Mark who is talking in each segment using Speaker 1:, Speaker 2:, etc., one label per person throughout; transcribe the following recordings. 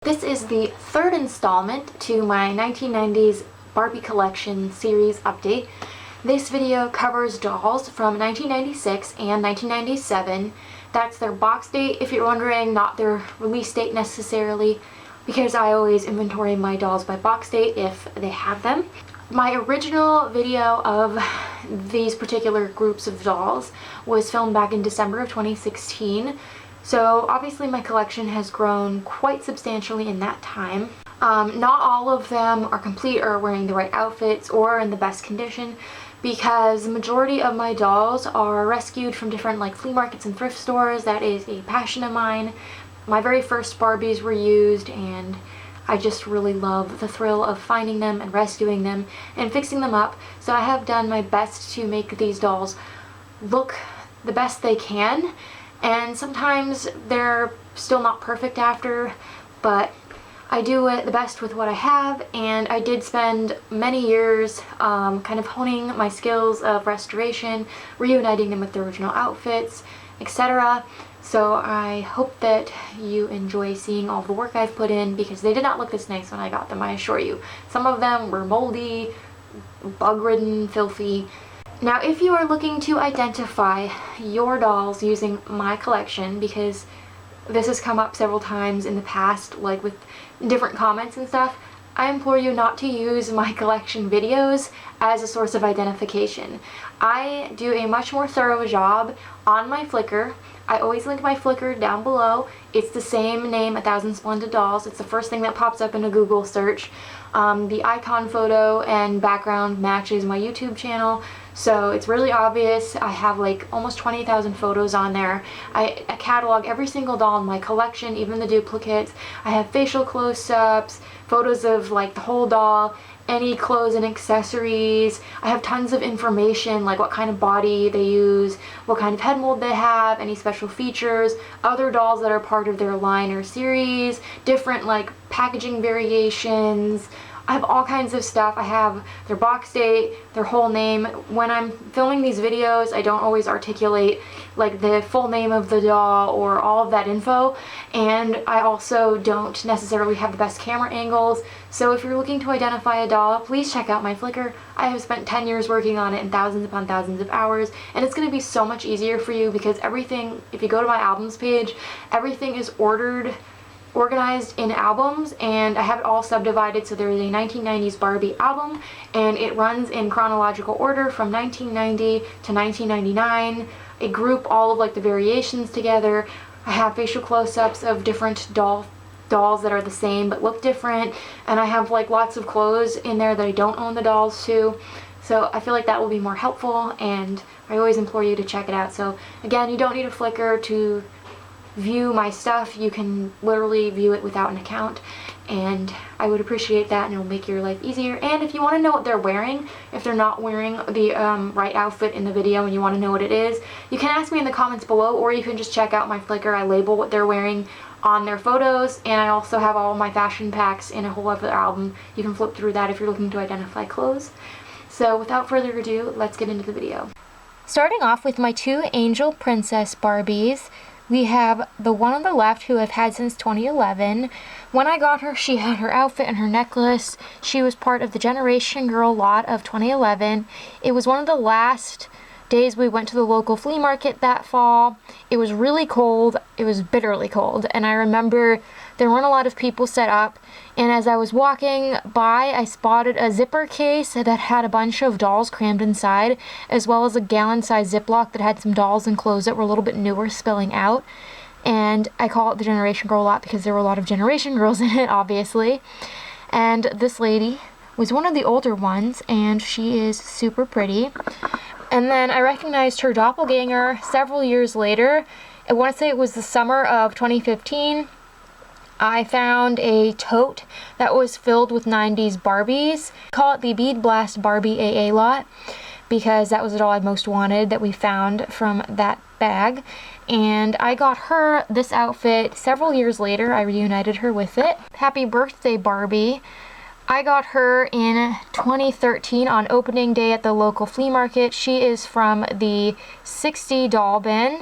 Speaker 1: This is the third installment to my 1990s Barbie collection series update. This video covers dolls from 1996 and 1997. That's their box date, if you're wondering, not their release date necessarily, because I always inventory my dolls by box date if they have them. My original video of these particular groups of dolls was filmed back in December of 2016. So obviously my collection has grown quite substantially in that time. Not all of them are complete or wearing the right outfits or in the best condition, because the majority of my dolls are rescued from different flea markets and thrift stores. That is a passion of mine. My very first Barbies were used, and I just really love the thrill of finding them and rescuing them and fixing them up. So I have done my best to make these dolls look the best they can. And sometimes they're still not perfect after, but I do it the best with what I have, and I did spend many years kind of honing my skills of restoration, reuniting them with the original outfits, etc. So I hope that you enjoy seeing all the work I've put in, because they did not look this nice when I got them, I assure you. Some of them were moldy, bug-ridden, filthy. Now, if you are looking to identify your dolls using my collection, because this has come up several times in the past, like with different comments and stuff, I implore you not to use my collection videos as a source of identification. I do a much more thorough job on my Flickr. I always link my Flickr down below. It's the same name, 1000 Splendid Dolls. It's the first thing that pops up in a Google search. The icon photo and background matches my YouTube channel, so it's really obvious. I have almost 20,000 photos on there. I catalog every single doll in my collection, even the duplicates. I have facial close-ups, photos of the whole doll, any clothes and accessories. I have tons of information, like what kind of body they use, what kind of head mold they have, any special features, other dolls that are part of their line or series, different packaging variations. I have all kinds of stuff. I have their box date, their whole name. When I'm filming these videos, I don't always articulate the full name of the doll or all of that info, and I also don't necessarily have the best camera angles. So if you're looking to identify a doll, please check out my Flickr. I have spent 10 years working on it and thousands upon thousands of hours, and it's going to be so much easier for you, because everything, if you go to my albums page, everything is organized in albums, and I have it all subdivided. So there is a 1990s Barbie album, and it runs in chronological order from 1990 to 1999. I group all of the variations together. I have facial close-ups of different dolls that are the same but look different, and I have lots of clothes in there that I don't own the dolls to. So I feel like that will be more helpful, and I always implore you to check it out. So again, you don't need a Flickr to view my stuff. You can literally view it without an account, and I would appreciate that, and it'll make your life easier. And if you want to know what they're wearing, if they're not wearing the right outfit in the video and you want to know what it is, you can ask me in the comments below, or you can just check out my Flickr. I label what they're wearing on their photos, and I also have all my fashion packs in a whole other album. You can flip through that if you're looking to identify clothes. So without further ado, let's get into the video. Starting off with my two Angel Princess Barbies. We have the one on the left, who I've had since 2011. When I got her, she had her outfit and her necklace. She was part of the Generation Girl lot of 2011. It was one of the last days we went to the local flea market that fall. It was really cold. It was bitterly cold, and I remember there weren't a lot of people set up, and as I was walking by, I spotted a zipper case that had a bunch of dolls crammed inside, as well as a gallon-sized Ziploc that had some dolls and clothes that were a little bit newer spilling out. And I call it the Generation Girl lot because there were a lot of Generation Girls in it, obviously. And this lady was one of the older ones, and she is super pretty. And then I recognized her doppelganger several years later. I want to say it was the summer of 2015. I found a tote that was filled with 90s Barbies. Call it the Bead Blast Barbie AA lot, because that was the doll I most wanted that we found from that bag. And I got her this outfit several years later. I reunited her with it. Happy birthday, Barbie. I got her in 2013 on opening day at the local flea market. She is from the 60 doll bin.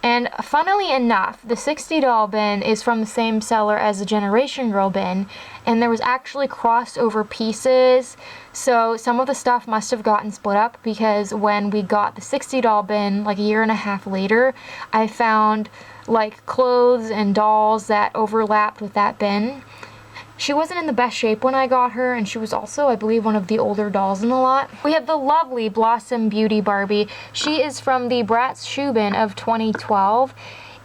Speaker 1: And funnily enough, the 60 doll bin is from the same seller as the Generation Girl bin, and there was actually crossover pieces, so some of the stuff must have gotten split up, because when we got the 60 doll bin like a year and a half later, I found like clothes and dolls that overlapped with that bin. She wasn't in the best shape when I got her, and she was also, I believe, one of the older dolls in the lot. We have the lovely Blossom Beauty Barbie. She is from the Bratz Shoe Bin of 2012.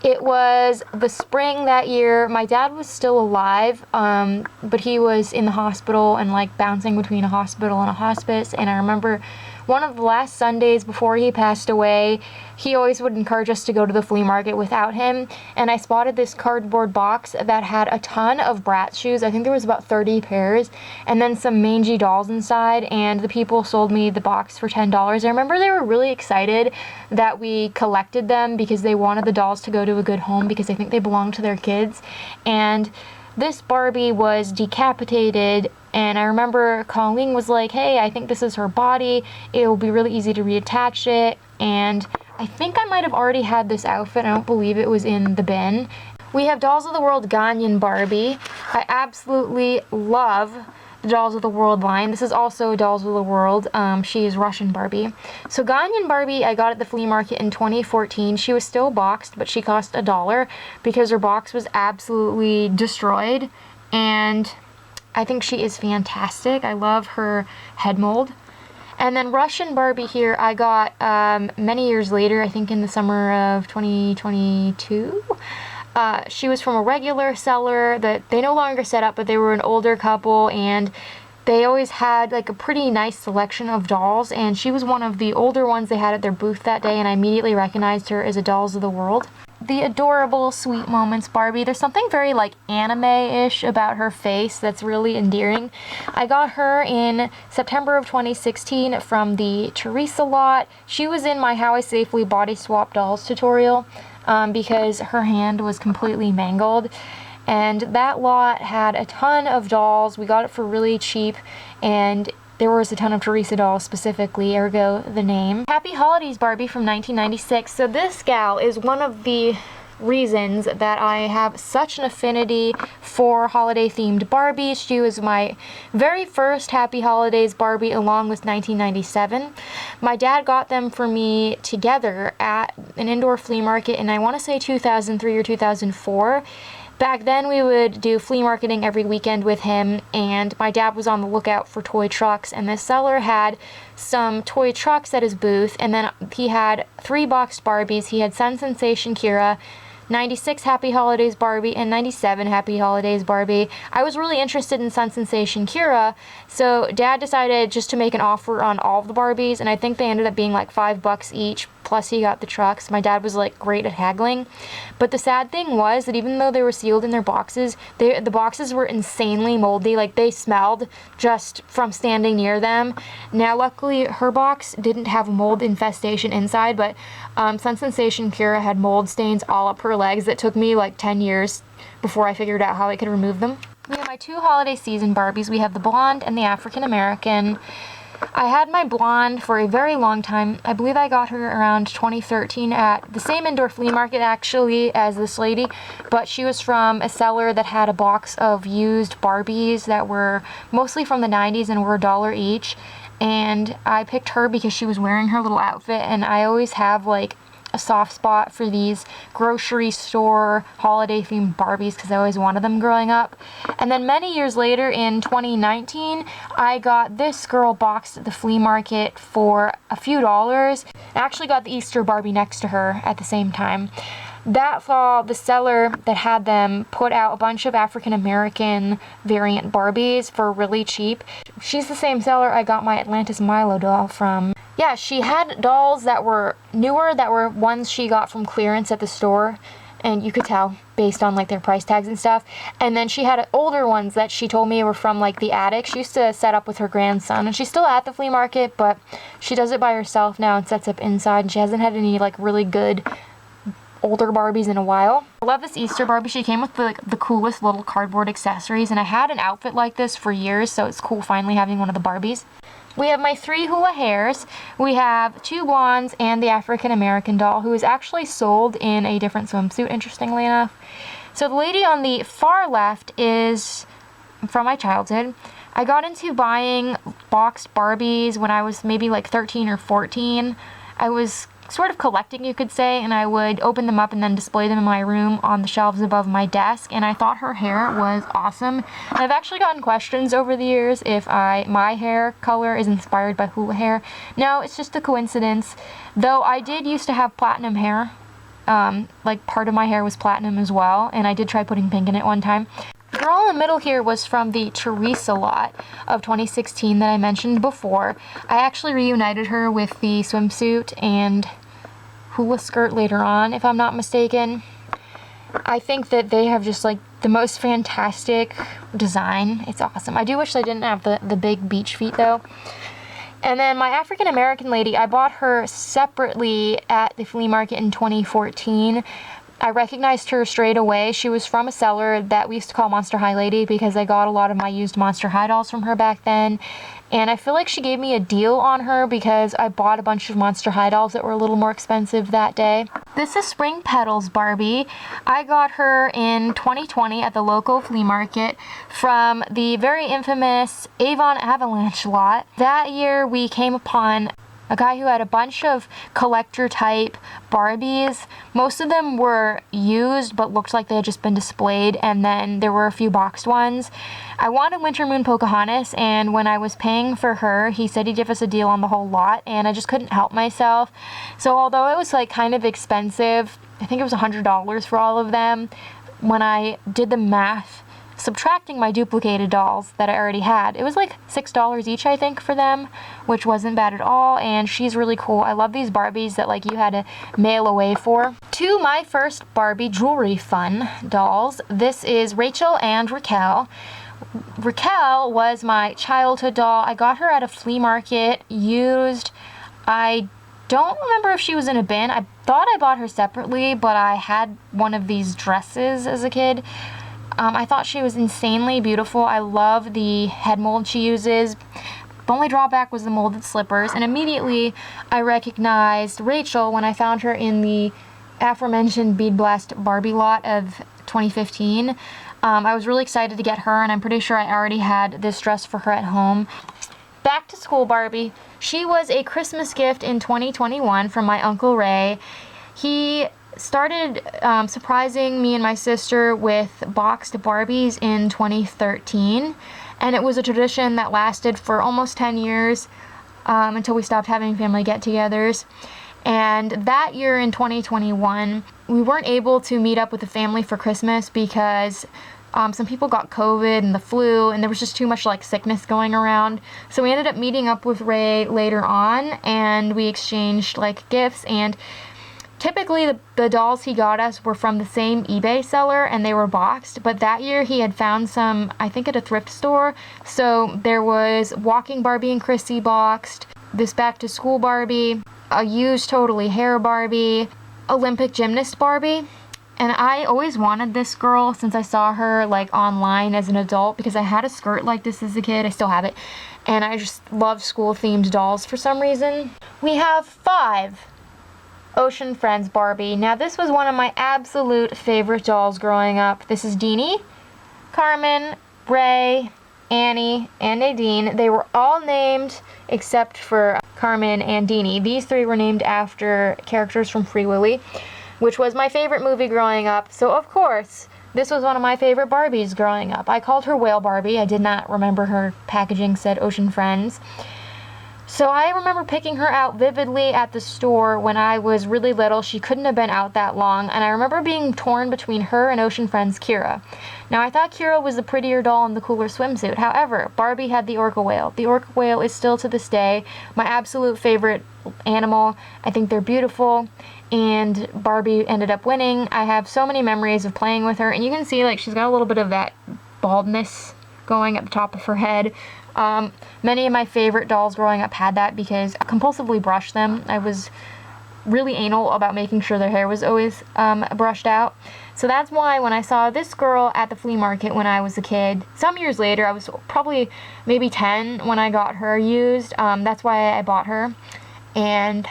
Speaker 1: It was the spring that year. My dad was still alive, but he was in the hospital and like bouncing between a hospital and a hospice, and I remember one of the last Sundays before he passed away, he always would encourage us to go to the flea market without him, and I spotted this cardboard box that had a ton of Bratz shoes. I think there was about 30 pairs, and then some mangy dolls inside, and the people sold me the box for $10. I remember they were really excited that we collected them because they wanted the dolls to go to a good home, because I think they belonged to their kids. And this Barbie was decapitated, and I remember Colleen was like, hey, I think this is her body. It will be really easy to reattach it. And I think I might have already had this outfit. I don't believe it was in the bin. We have Dolls of the World Ganyan Barbie. I absolutely love the Dolls of the World line. This is also Dolls of the World. She is Russian Barbie. So Ganyan Barbie I got at the flea market in 2014. She was still boxed, but she cost $1 because her box was absolutely destroyed. And I think she is fantastic. I love her head mold. And then Russian Barbie here I got many years later, I think in the summer of 2022. She was from a regular seller that they no longer set up, but they were an older couple, and they always had like a pretty nice selection of dolls, and she was one of the older ones they had at their booth that day, and I immediately recognized her as a Dolls of the World. The adorable Sweet Moments Barbie. There's something very like anime-ish about her face that's really endearing. I got her in September of 2016 from the Teresa lot. She was in my How I Safely Body Swap Dolls tutorial because her hand was completely mangled. And that lot had a ton of dolls. We got it for really cheap, and there was a ton of Teresa dolls specifically, ergo the name. Happy Holidays Barbie from 1996. So this gal is one of the reasons that I have such an affinity for holiday-themed Barbies. She was my very first Happy Holidays Barbie, along with 1997. My dad got them for me together at an indoor flea market in, I want to say, 2003 or 2004. Back then we would do flea marketing every weekend with him, and my dad was on the lookout for toy trucks, and this seller had some toy trucks at his booth, and then he had 3 boxed Barbies. He had Sun Sensation Kira, 96 Happy Holidays Barbie, and 97 Happy Holidays Barbie. I was really interested in Sun Sensation Kira, so Dad decided just to make an offer on all of the Barbies, and I think they ended up being like $5 each, plus he got the trucks. My dad was like great at haggling. But the sad thing was that even though they were sealed in their boxes, the boxes were insanely moldy. Like, they smelled just from standing near them. Now luckily her box didn't have a mold infestation inside, but Sun Sensation Kira had mold stains all up her legs that took me like 10 years before I figured out how I could remove them. We have my 2 holiday season Barbies. We have the blonde and the African American. I had my blonde for a very long time. I believe I got her around 2013 at the same indoor flea market actually as this lady, but she was from a seller that had a box of used Barbies that were mostly from the 90s and were $1 each, and I picked her because she was wearing her little outfit, and I always have like a soft spot for these grocery store holiday themed Barbies because I always wanted them growing up. And then many years later in 2019, I got this girl boxed at the flea market for a few dollars. I actually got the Easter Barbie next to her at the same time. That fall, the seller that had them put out a bunch of African American variant Barbies for really cheap. She's the same seller I got my Atlantis Milo doll from. Yeah, she had dolls that were newer, that were ones she got from clearance at the store, and you could tell based on like their price tags and stuff. And then she had older ones that she told me were from like the attic. She used to set up with her grandson, and she's still at the flea market, but she does it by herself now and sets up inside, and she hasn't had any like really good older Barbies in a while. I love this Easter Barbie. She came with the coolest little cardboard accessories, and I had an outfit like this for years, so it's cool finally having one of the Barbies. We have my 3 hula hairs. We have 2 blondes and the African American doll, who is actually sold in a different swimsuit, interestingly enough. So the lady on the far left is from my childhood. I got into buying boxed Barbies when I was maybe like 13 or 14. I was sort of collecting, you could say, and I would open them up and then display them in my room on the shelves above my desk, and I thought her hair was awesome. And I've actually gotten questions over the years if my hair color is inspired by hula hair. No, it's just a coincidence, though I did used to have platinum hair. Like part of my hair was platinum as well, and I did try putting pink in it one time. The girl in the middle here was from the Teresa lot of 2016 that I mentioned before. I actually reunited her with the swimsuit and hula skirt later on, if I'm not mistaken. I think that they have just like the most fantastic design. It's awesome. I do wish they didn't have the big beach feet though. And then my African American lady, I bought her separately at the flea market in 2014. I recognized her straight away. She was from a seller that we used to call Monster High Lady because I got a lot of my used Monster High dolls from her back then. And I feel like she gave me a deal on her because I bought a bunch of Monster High dolls that were a little more expensive that day. This is Spring Petals Barbie. I got her in 2020 at the local flea market from the very infamous Avon Avalanche lot. That year we came upon a guy who had a bunch of collector type Barbies. Most of them were used but looked like they had just been displayed, and then there were a few boxed ones. I wanted Winter Moon Pocahontas, and when I was paying for her, he said he'd give us a deal on the whole lot, and I just couldn't help myself. So although it was like kind of expensive, I think it was $100 for all of them, when I did the math, subtracting my duplicated dolls that I already had, it was like $6 each, I think, for them, which wasn't bad at all. And she's really cool. I love these Barbies that like you had to mail away for. To my first Barbie jewelry fun dolls, this is Rachel and Raquel. Raquel was my childhood doll. I got her at a flea market, used. I don't remember if she was in a bin. I thought I bought her separately, but I had one of these dresses as a kid. I thought she was insanely beautiful. I love the head mold she uses. The only drawback was the molded slippers, and immediately I recognized Rachel when I found her in the aforementioned Bead Blast Barbie lot of 2015. I was really excited to get her, and I'm pretty sure I already had this dress for her at home. Back to school Barbie. She was a Christmas gift in 2021 from my Uncle Ray. He started surprising me and my sister with boxed Barbies in 2013, and it was a tradition that lasted for almost 10 years until we stopped having family get-togethers. And that year in 2021, we weren't able to meet up with the family for Christmas because some people got COVID and the flu, and there was just too much like sickness going around. So we ended up meeting up with Ray later on, and we exchanged like gifts. And typically the dolls he got us were from the same eBay seller, and they were boxed, but that year he had found some, I think at a thrift store. So there was Walking Barbie and Chrissy boxed, this Back to School Barbie, a used Totally Hair Barbie, Olympic Gymnast Barbie. And I always wanted this girl since I saw her like online as an adult, because I had a skirt like this as a kid. I still have it, and I just love school themed dolls for some reason. We have 5 Ocean Friends Barbie. Now this was one of my absolute favorite dolls growing up. This is Deanie, Carmen, Ray, Annie, and Nadine. They were all named except for Carmen and Deanie. These 3 were named after characters from Free Willy, which was my favorite movie growing up. So of course, this was one of my favorite Barbies growing up. I called her Whale Barbie. I did not remember her packaging said Ocean Friends. So I remember picking her out vividly at the store when I was really little. She couldn't have been out that long, and I remember being torn between her and Ocean Friends Kira. Now I thought Kira was the prettier doll in the cooler swimsuit. However, Barbie had the orca whale. The orca whale is still to this day my absolute favorite animal. I think they're beautiful, and Barbie ended up winning. I have so many memories of playing with her, and you can see like she's got a little bit of that baldness going at the top of her head. Many of my favorite dolls growing up had that because I compulsively brushed them. I was really anal about making sure their hair was always brushed out. So that's why when I saw this girl at the flea market when I was a kid, some years later, I was probably maybe 10 when I got her used. That's why I bought her. And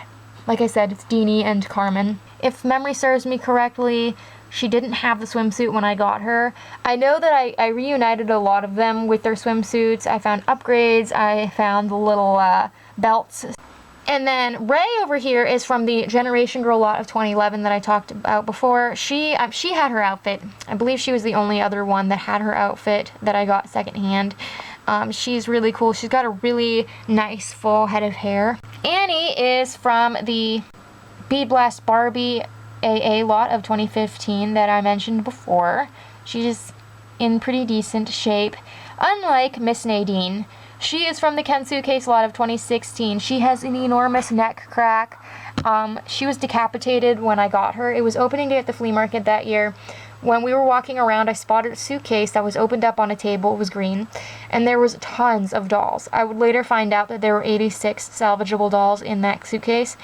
Speaker 1: like I said, it's Deanie and Carmen. If memory serves me correctly, she didn't have the swimsuit when I got her. I know that I reunited a lot of them with their swimsuits. I found upgrades. I found the little belts. And then Ray over here is from the Generation Girl lot of 2011 that I talked about before. She had her outfit. I believe she was the only other one that had her outfit that I got secondhand. She's really cool. She's got a really nice full head of hair. Annie is from the Bead Blast Barbie AA lot of 2015 that I mentioned before. She's in pretty decent shape. Unlike Miss Nadine, she is from the Ken Suitcase lot of 2016. She has an enormous neck crack. She was decapitated when I got her. It was opening day at the flea market that year. When we were walking around, I spotted a suitcase that was opened up on a table. It was green, and there was tons of dolls. I would later find out that there were 86 salvageable dolls in that suitcase.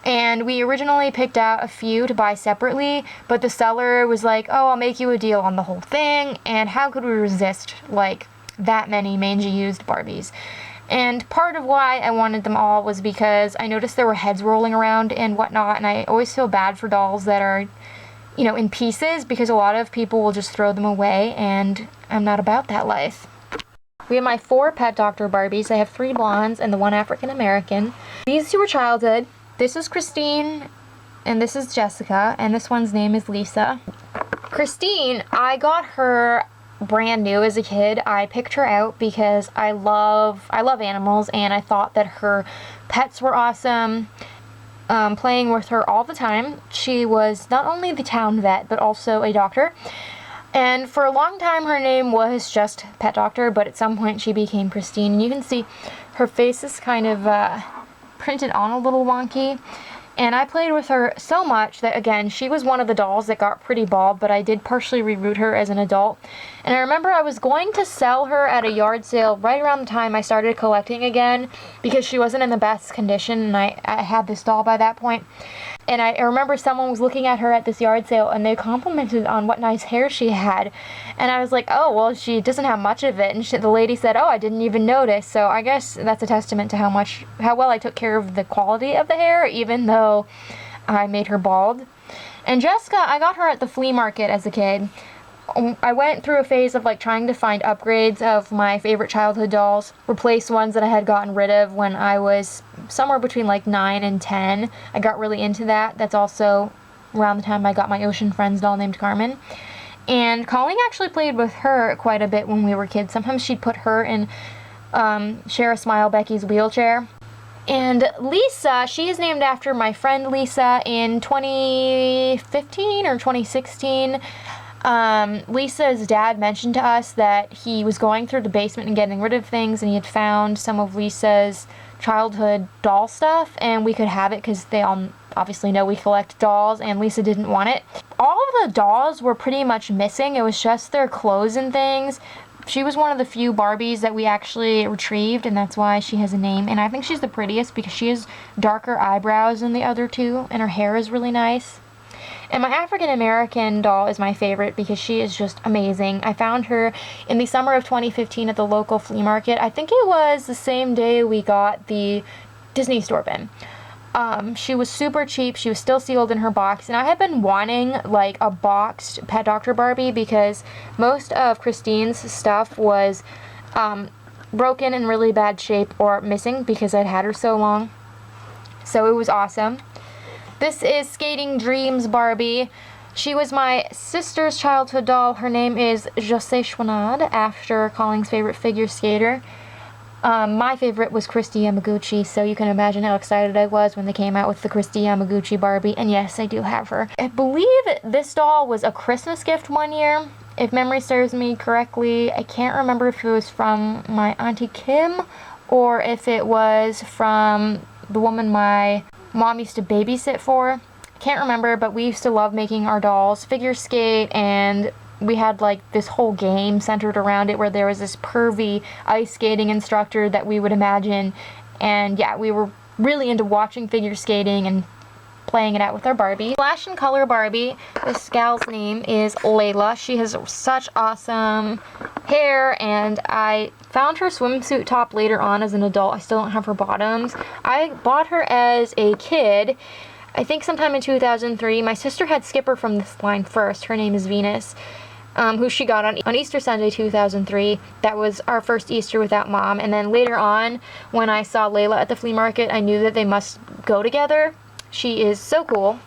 Speaker 1: And we originally picked out a few to buy separately, but the seller was like, oh, I'll make you a deal on the whole thing. And how could we resist, like, that many mangy used Barbies? And part of why I wanted them all was because I noticed there were heads rolling around and whatnot, and I always feel bad for dolls that are, you know, in pieces, because a lot of people will just throw them away, and I'm not about that life. We have my 4 Pet Doctor Barbies. I have 3 blondes and the 1 African American. These 2 are childhood. This is Christine, and this is Jessica, and this one's name is Lisa. Christine, I got her brand new as a kid. I picked her out because I love animals, and I thought that her pets were awesome. Playing with her all the time. She was not only the town vet, but also a doctor. And for a long time, her name was just Pet Doctor, but at some point she became Christine. And you can see her face is kind of printed on a little wonky. And I played with her so much that, again, she was one of the dolls that got pretty bald, but I did partially reroot her as an adult. And I remember I was going to sell her at a yard sale right around the time I started collecting again, because she wasn't in the best condition, and I had this doll by that point. And I remember someone was looking at her at this yard sale, and they complimented on what nice hair she had. And I was like, oh, well, she doesn't have much of it. And the lady said, oh, I didn't even notice. So I guess that's a testament to how well I took care of the quality of the hair, even though I made her bald. And Jessica, I got her at the flea market as a kid. I went through a phase of like trying to find upgrades of my favorite childhood dolls, replace ones that I had gotten rid of when I was somewhere between like 9 and 10. I got really into that. That's also around the time I got my Ocean Friends doll named Carmen. And Colleen actually played with her quite a bit when we were kids. Sometimes she'd put her in Share a Smile Becky's wheelchair. And Lisa, she is named after my friend Lisa. In 2015 or 2016, Lisa's dad mentioned to us that he was going through the basement and getting rid of things, and he had found some of Lisa's childhood doll stuff, and we could have it because they all obviously know we collect dolls, and Lisa didn't want it. All of the dolls were pretty much missing. It was just their clothes and things. She was one of the few Barbies that we actually retrieved, and that's why she has a name. And I think she's the prettiest because she has darker eyebrows than the other 2, and her hair is really nice. And my African American doll is my favorite because she is just amazing. I found her in the summer of 2015 at the local flea market. I think it was the same day we got the Disney store bin. She was super cheap. She was still sealed in her box, and I had been wanting like a boxed Pet Doctor Barbie because most of Christine's stuff was broken, in really bad shape, or missing because I'd had her so long. So it was awesome. This is Skating Dreams Barbie. She was my sister's childhood doll. Her name is José Chouinard, after Colleen's favorite figure skater. My favorite was Christy Yamaguchi, so you can imagine how excited I was when they came out with the Christy Yamaguchi Barbie. And yes, I do have her. I believe this doll was a Christmas gift one year, if memory serves me correctly. I can't remember if it was from my Auntie Kim or if it was from the woman my mom used to babysit for. I can't remember, but we used to love making our dolls figure skate, and we had like this whole game centered around it where there was this pervy ice skating instructor that we would imagine. And yeah, we were really into watching figure skating and playing it out with our Barbie. Flash and color Barbie. This gal's name is Layla. She has such awesome hair, and I found her swimsuit top later on as an adult. I still don't have her bottoms. I bought her as a kid, I think sometime in 2003. My sister had Skipper from this line first. Her name is Venus. Who she got on Easter Sunday 2003. That was our first Easter without Mom. And then later on, when I saw Layla at the flea market, I knew that they must go together. She is so cool.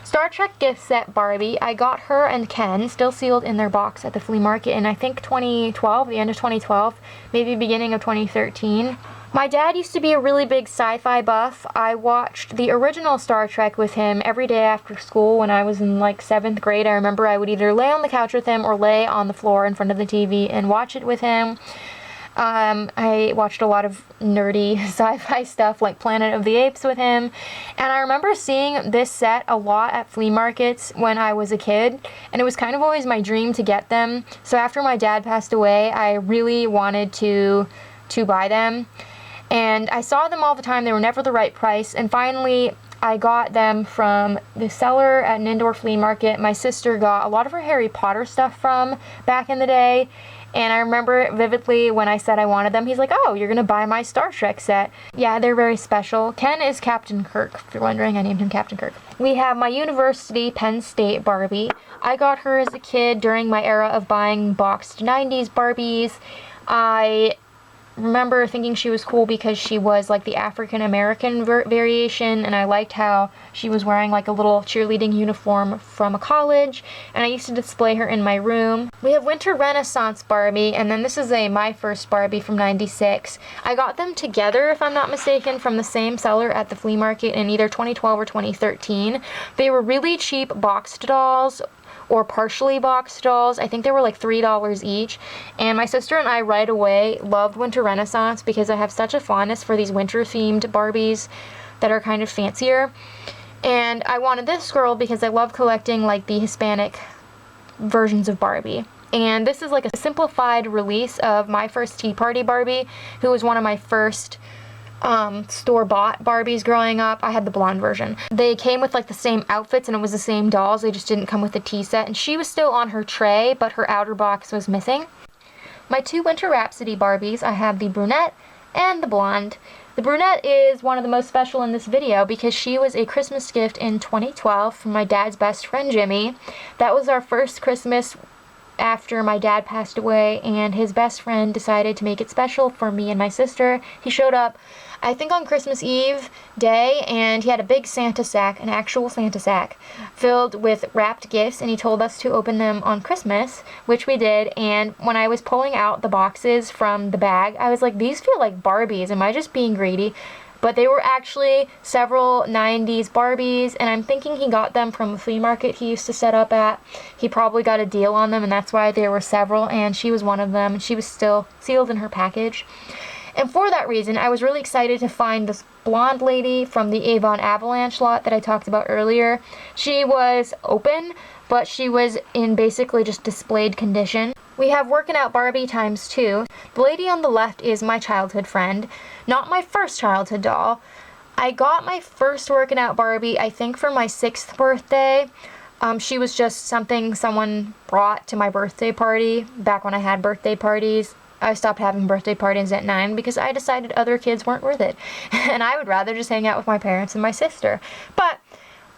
Speaker 1: Star Trek gift set Barbie. I got her and Ken still sealed in their box at the flea market in I think 2012, the end of 2012, maybe beginning of 2013. My dad used to be a really big sci-fi buff. I watched the original Star Trek with him every day after school when I was in like 7th grade. I remember I would either lay on the couch with him or lay on the floor in front of the TV and watch it with him. I watched a lot of nerdy sci-fi stuff like Planet of the Apes with him, and I remember seeing this set a lot at flea markets when I was a kid, and it was kind of always my dream to get them. So after my dad passed away, I really wanted to buy them, and I saw them all the time. They were never the right price, and finally I got them from the seller at an indoor flea market my sister got a lot of her Harry Potter stuff from back in the day. And I remember vividly when I said I wanted them, he's like, oh, you're going to buy my Star Trek set. Yeah, they're very special. Ken is Captain Kirk. If you're wondering, I named him Captain Kirk. We have my university Penn State Barbie. I got her as a kid during my era of buying boxed 90s Barbies. I remember thinking she was cool because she was like the African American variation, and I liked how she was wearing like a little cheerleading uniform from a college, and I used to display her in my room. We have Winter Renaissance Barbie, and then this is a My First Barbie from '96. I got them together, if I'm not mistaken, from the same seller at the flea market in either 2012 or 2013. They were really cheap boxed dolls, or partially boxed dolls. I think they were like $3 each. And my sister and I right away loved Winter Renaissance because I have such a fondness for these winter themed Barbies that are kind of fancier. And I wanted this girl because I love collecting like the Hispanic versions of Barbie. And this is like a simplified release of My First Tea Party Barbie, who was one of my first store-bought Barbies growing up. I had the blonde version. They came with like the same outfits and it was the same dolls. They just didn't come with the tea set, and she was still on her tray, but her outer box was missing. My two Winter Rhapsody Barbies, I have the brunette and the blonde. The brunette is one of the most special in this video because she was a Christmas gift in 2012 from my dad's best friend Jimmy. That was our first Christmas after my dad passed away, and his best friend decided to make it special for me and my sister. He showed up, I think on Christmas Eve day, and he had a big Santa sack, an actual Santa sack, filled with wrapped gifts, and he told us to open them on Christmas, which we did. And when I was pulling out the boxes from the bag, I was like, these feel like Barbies. Am I just being greedy? But they were actually several 90s Barbies, and I'm thinking he got them from a flea market he used to set up at. He probably got a deal on them, and that's why there were several, and she was one of them, and she was still sealed in her package. And for that reason, I was really excited to find this blonde lady from the Avon Avalanche lot that I talked about earlier. She was open, but she was in basically just displayed condition. We have Working Out Barbie times 2. The lady on the left is my childhood friend, not my first childhood doll. I got my first Working Out Barbie, I think, for my 6th birthday. She was just something someone brought to my birthday party back when I had birthday parties. I stopped having birthday parties at 9 because I decided other kids weren't worth it, and I would rather just hang out with my parents and my sister. But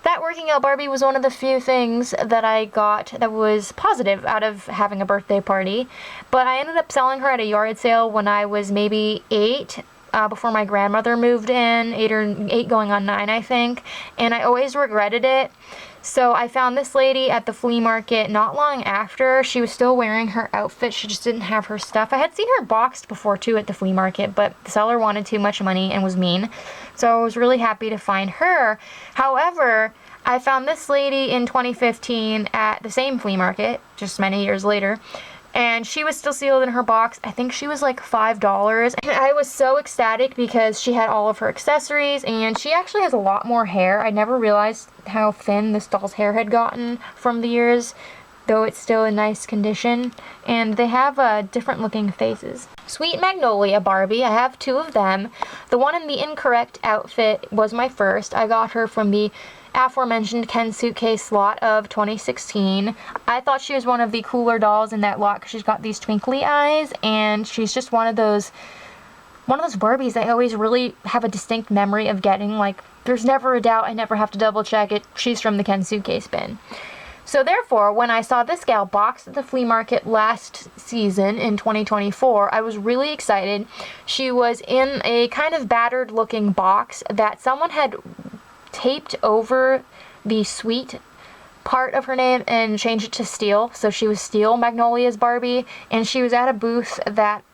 Speaker 1: that Working Out Barbie was one of the few things that I got that was positive out of having a birthday party. But I ended up selling her at a yard sale when I was maybe 8, before my grandmother moved in, 8 going on 9, I think. And I always regretted it. So I found this lady at the flea market not long after. She was still wearing her outfit. She just didn't have her stuff. I had seen her boxed before too at the flea market, but the seller wanted too much money and was mean. So I was really happy to find her. However, I found this lady in 2015 at the same flea market, just many years later, and she was still sealed in her box. I think she was like $5. And I was so ecstatic because she had all of her accessories, and she actually has a lot more hair. I never realized how thin this doll's hair had gotten from the years, though it's still in nice condition. And they have different looking faces. Sweet Magnolia Barbie, I have 2 of them. The one in the incorrect outfit was my first. I got her from the aforementioned Ken suitcase lot of 2016. I thought she was one of the cooler dolls in that lot because she's got these twinkly eyes, and she's just one of those Barbies I always really have a distinct memory of getting. Like, there's never a doubt, I never have to double check it, she's from the Ken suitcase bin. So therefore, when I saw this gal boxed at the flea market last season in 2024, I was really excited. She was in a kind of battered looking box that someone had taped over the sweet part of her name and changed it to Steel. So she was Steel Magnolia's Barbie, and she was at a booth that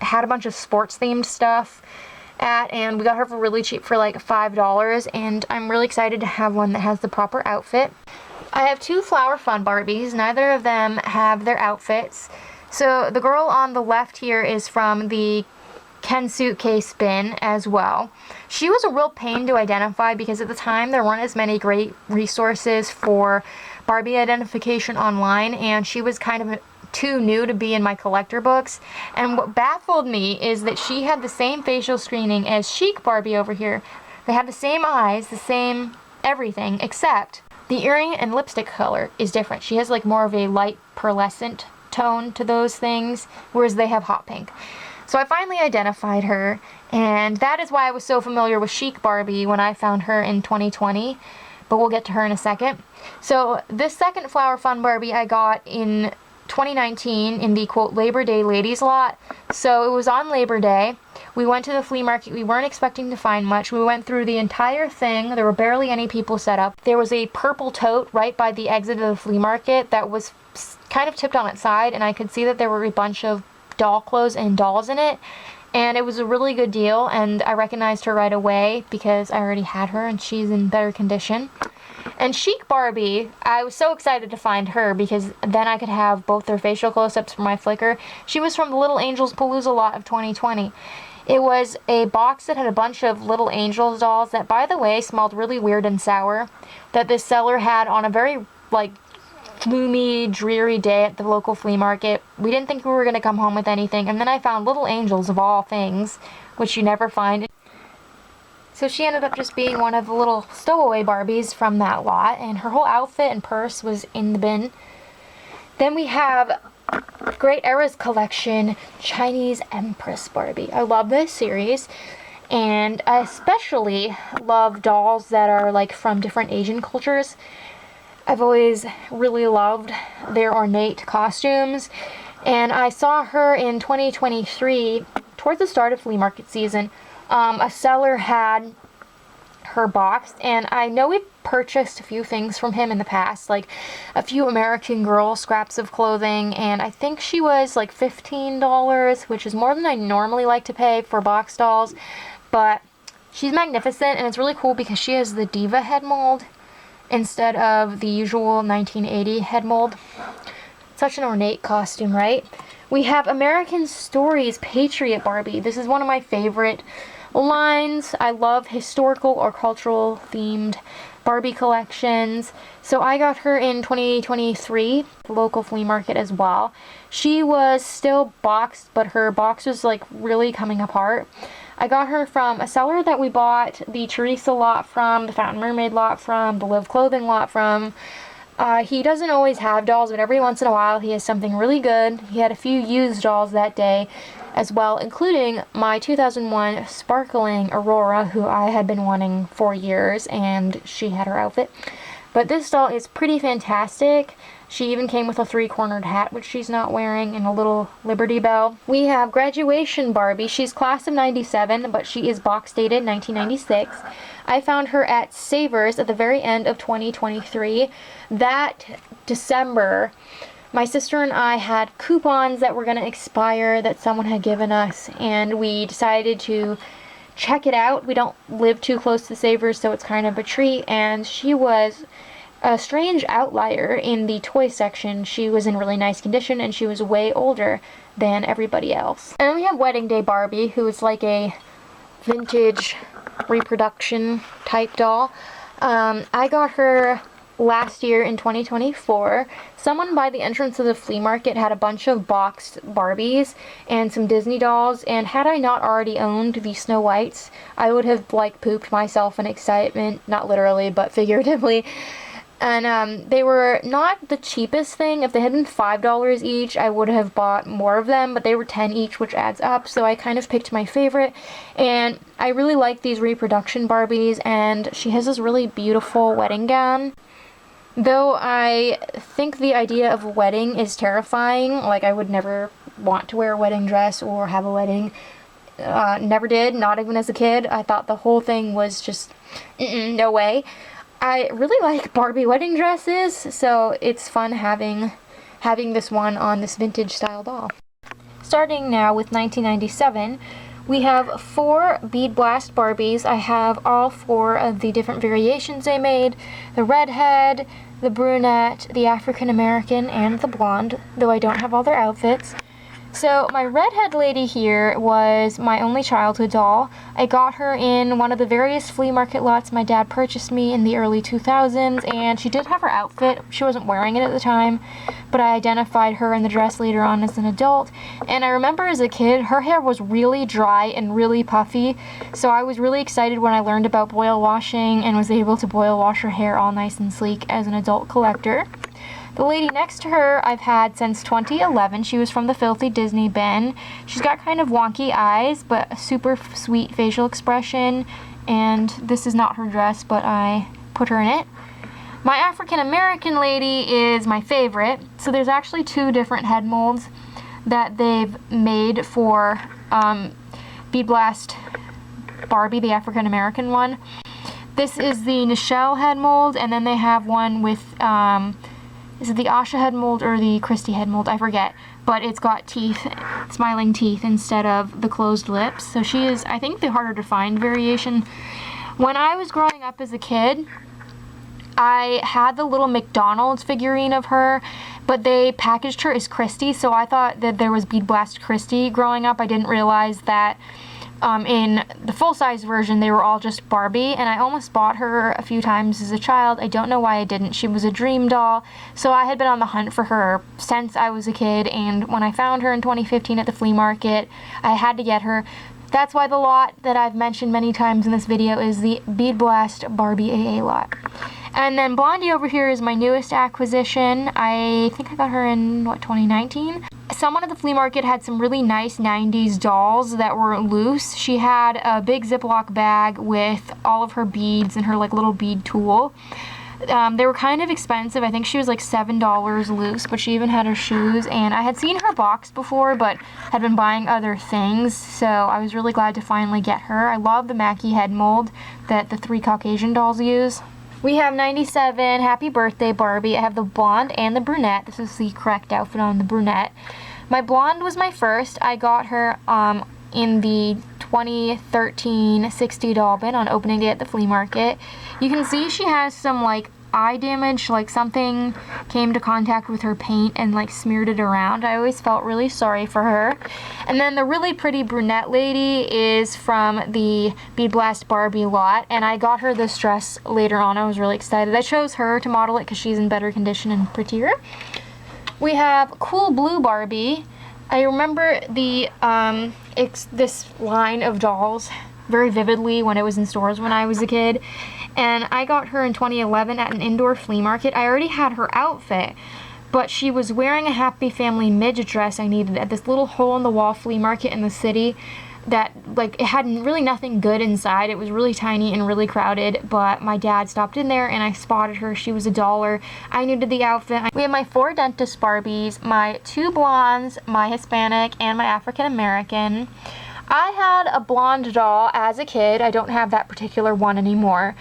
Speaker 1: had a bunch of sports themed stuff and we got her for really cheap, for like $5, and I'm really excited to have one that has the proper outfit. I have two Flower Fun Barbies. Neither of them have their outfits. So the girl on the left here is from the Ken suitcase bin as well. She was a real pain to identify because at the time there weren't as many great resources for Barbie identification online, and she was kind of too new to be in my collector books. And what baffled me is that she had the same facial screening as Chic Barbie over here. They have the same eyes, the same everything, except the earring and lipstick color is different. She has like more of a light pearlescent tone to those things, whereas they have hot pink. So I finally identified her, and that is why I was so familiar with Chic Barbie when I found her in 2020, but we'll get to her in a second. So this second Flower Fun Barbie I got in 2019 in the quote Labor Day ladies lot. So it was on Labor Day. We went to the flea market. We weren't expecting to find much. We went through the entire thing. There were barely any people set up. There was a purple tote right by the exit of the flea market that was kind of tipped on its side, and I could see that there were a bunch of doll clothes and dolls in it, and it was a really good deal, and I recognized her right away because I already had her and she's in better condition. And Chic Barbie, I was so excited to find her because then I could have both their facial close-ups for my Flickr. She was from the Little Angels Palooza lot of 2020. It was a box that had a bunch of Little Angels dolls that, by the way, smelled really weird and sour, that this seller had on a very, like, gloomy, dreary day at the local flea market. We didn't think we were going to come home with anything, and then I found Little Angels of all things, which you never find. So she ended up just being one of the little stowaway Barbies from that lot, and her whole outfit and purse was in the bin. Then we have Great Era's Collection Chinese Empress Barbie. I love this series, and I especially love dolls that are like from different Asian cultures. I've always really loved their ornate costumes, and I saw her in 2023 towards the start of flea market season. A seller had her boxed, and I know we've purchased a few things from him in the past, like a few American Girl scraps of clothing, and I think she was like $15, which is more than I normally like to pay for box dolls, but she's magnificent, and it's really cool because she has the Diva head mold instead of the usual 1980 head mold. Such an ornate costume, right? We have American Stories Patriot Barbie. This is one of my favorite lines. I love historical or cultural themed Barbie collections. So I got her in 2023, the local flea market as well. She was still boxed, but her box was like really coming apart. I got her from a seller that we bought the Teresa lot from, the Fountain Mermaid lot from, the Live Clothing lot from. He doesn't always have dolls, but every once in a while he has something really good. He had a few used dolls that day as well, including my 2001 Sparkling Aurora, who I had been wanting for years, and she had her outfit. But this doll is pretty fantastic. She even came with a three-cornered hat, which she's not wearing, and a little Liberty Bell. We have Graduation Barbie. She's class of 97, but she is box dated 1996. I found her at Savers at the very end of 2023. That December, my sister and I had coupons that were going to expire that someone had given us, and we decided to check it out. We don't live too close to Savers, so it's kind of a treat, and she was a strange outlier in the toy section. She was in really nice condition, and she was way older than everybody else. And then we have Wedding Day Barbie, who is like a vintage reproduction type doll. I got her last year in 2024, someone by the entrance of the flea market had a bunch of boxed Barbies and some Disney dolls, and had I not already owned the Snow Whites, I would have like pooped myself in excitement, not literally but figuratively. And they were not the cheapest thing. If they had been $5 each, I would have bought more of them, but they were 10 each, which adds up, so I kind of picked my favorite. And I really like these reproduction Barbies, and she has this really beautiful wedding gown. Though I think the idea of a wedding is terrifying, like I would never want to wear a wedding dress or have a wedding. Never did, not even as a kid. I thought the whole thing was just, no way. I really like Barbie wedding dresses, so it's fun having this one on this vintage style doll. Starting now with 1997, we have 4 Bead Blast Barbies. I have all 4 of the different variations they made: the redhead, the brunette, the African American, and the blonde, though I don't have all their outfits. So my redhead lady here was my only childhood doll. I got her in one of the various flea market lots my dad purchased me in the early 2000s, and she did have her outfit. She wasn't wearing it at the time, but I identified her in the dress later on as an adult. And I remember as a kid, her hair was really dry and really puffy, so I was really excited when I learned about boil washing and was able to boil wash her hair all nice and sleek as an adult collector. The lady next to her I've had since 2011. She was from the Filthy Disney bin. She's got kind of wonky eyes, but a super sweet facial expression, and this is not her dress, but I put her in it. My African American lady is my favorite. So there's actually 2 different head molds that they've made for Bead Blast Barbie, the African American one. This is the Nichelle head mold, and then they have one with is it the Asha head mold or the Christy head mold? I forget. But it's got teeth, smiling teeth, instead of the closed lips. So she is, I think, the harder to find variation. When I was growing up as a kid, I had the little McDonald's figurine of her, but they packaged her as Christy, so I thought that there was Bead Blast Christy growing up. I didn't realize that in the full-size version, they were all just Barbie, and I almost bought her a few times as a child. I don't know why I didn't. She was a dream doll, so I had been on the hunt for her since I was a kid, and when I found her in 2015 at the flea market, I had to get her. That's why the lot that I've mentioned many times in this video is the Bead Blast Barbie AA lot. And then Blondie over here is my newest acquisition. I think I got her in, 2019? Someone at the flea market had some really nice 90s dolls that were loose. She had a big Ziploc bag with all of her beads and her like little bead tool. They were kind of expensive. I think she was like $7 loose, but she even had her shoes, and I had seen her boxed before but had been buying other things, so I was really glad to finally get her. I love the Mackie head mold that the 3 Caucasian dolls use. We have 97 Happy Birthday Barbie. I have the blonde and the brunette. This is the correct outfit on the brunette. My blonde was my first. I got her in the 2013 60 doll bin on opening day at the flea market. You can see she has some like eye damage, like something came to contact with her paint and like smeared it around. I always felt really sorry for her. And then the really pretty brunette lady is from the Bead Blast Barbie lot, and I got her this dress later on. I was really excited. I chose her to model it because she's in better condition and prettier. We have Cool Blue Barbie. I remember the this line of dolls very vividly when it was in stores when I was a kid, and I got her in 2011 at an indoor flea market. I already had her outfit, but she was wearing a Happy Family midget dress I needed at this little hole-in-the-wall flea market in the city that, like, it had really nothing good inside. It was really tiny and really crowded, but my dad stopped in there and I spotted her. She was $1. I needed the outfit. We have my 4 dentist Barbies, my 2 blondes, my Hispanic, and my African American. I had a blonde doll as a kid. I don't have that particular one anymore,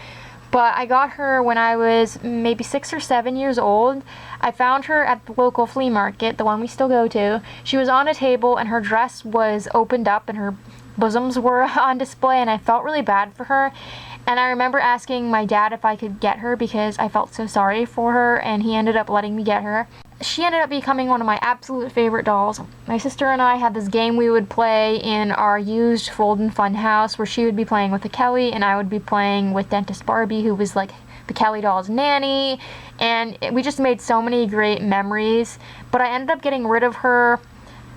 Speaker 1: but I got her when I was maybe 6 or 7 years old. I found her at the local flea market, the one we still go to. She was on a table and her dress was opened up and her bosoms were on display, and I felt really bad for her. And I remember asking my dad if I could get her because I felt so sorry for her, and he ended up letting me get her. She ended up becoming one of my absolute favorite dolls. My sister and I had this game we would play in our used fold and fun house where she would be playing with the Kelly and I would be playing with Dentist Barbie, who was like the Kelly doll's nanny, and we just made so many great memories. But I ended up getting rid of her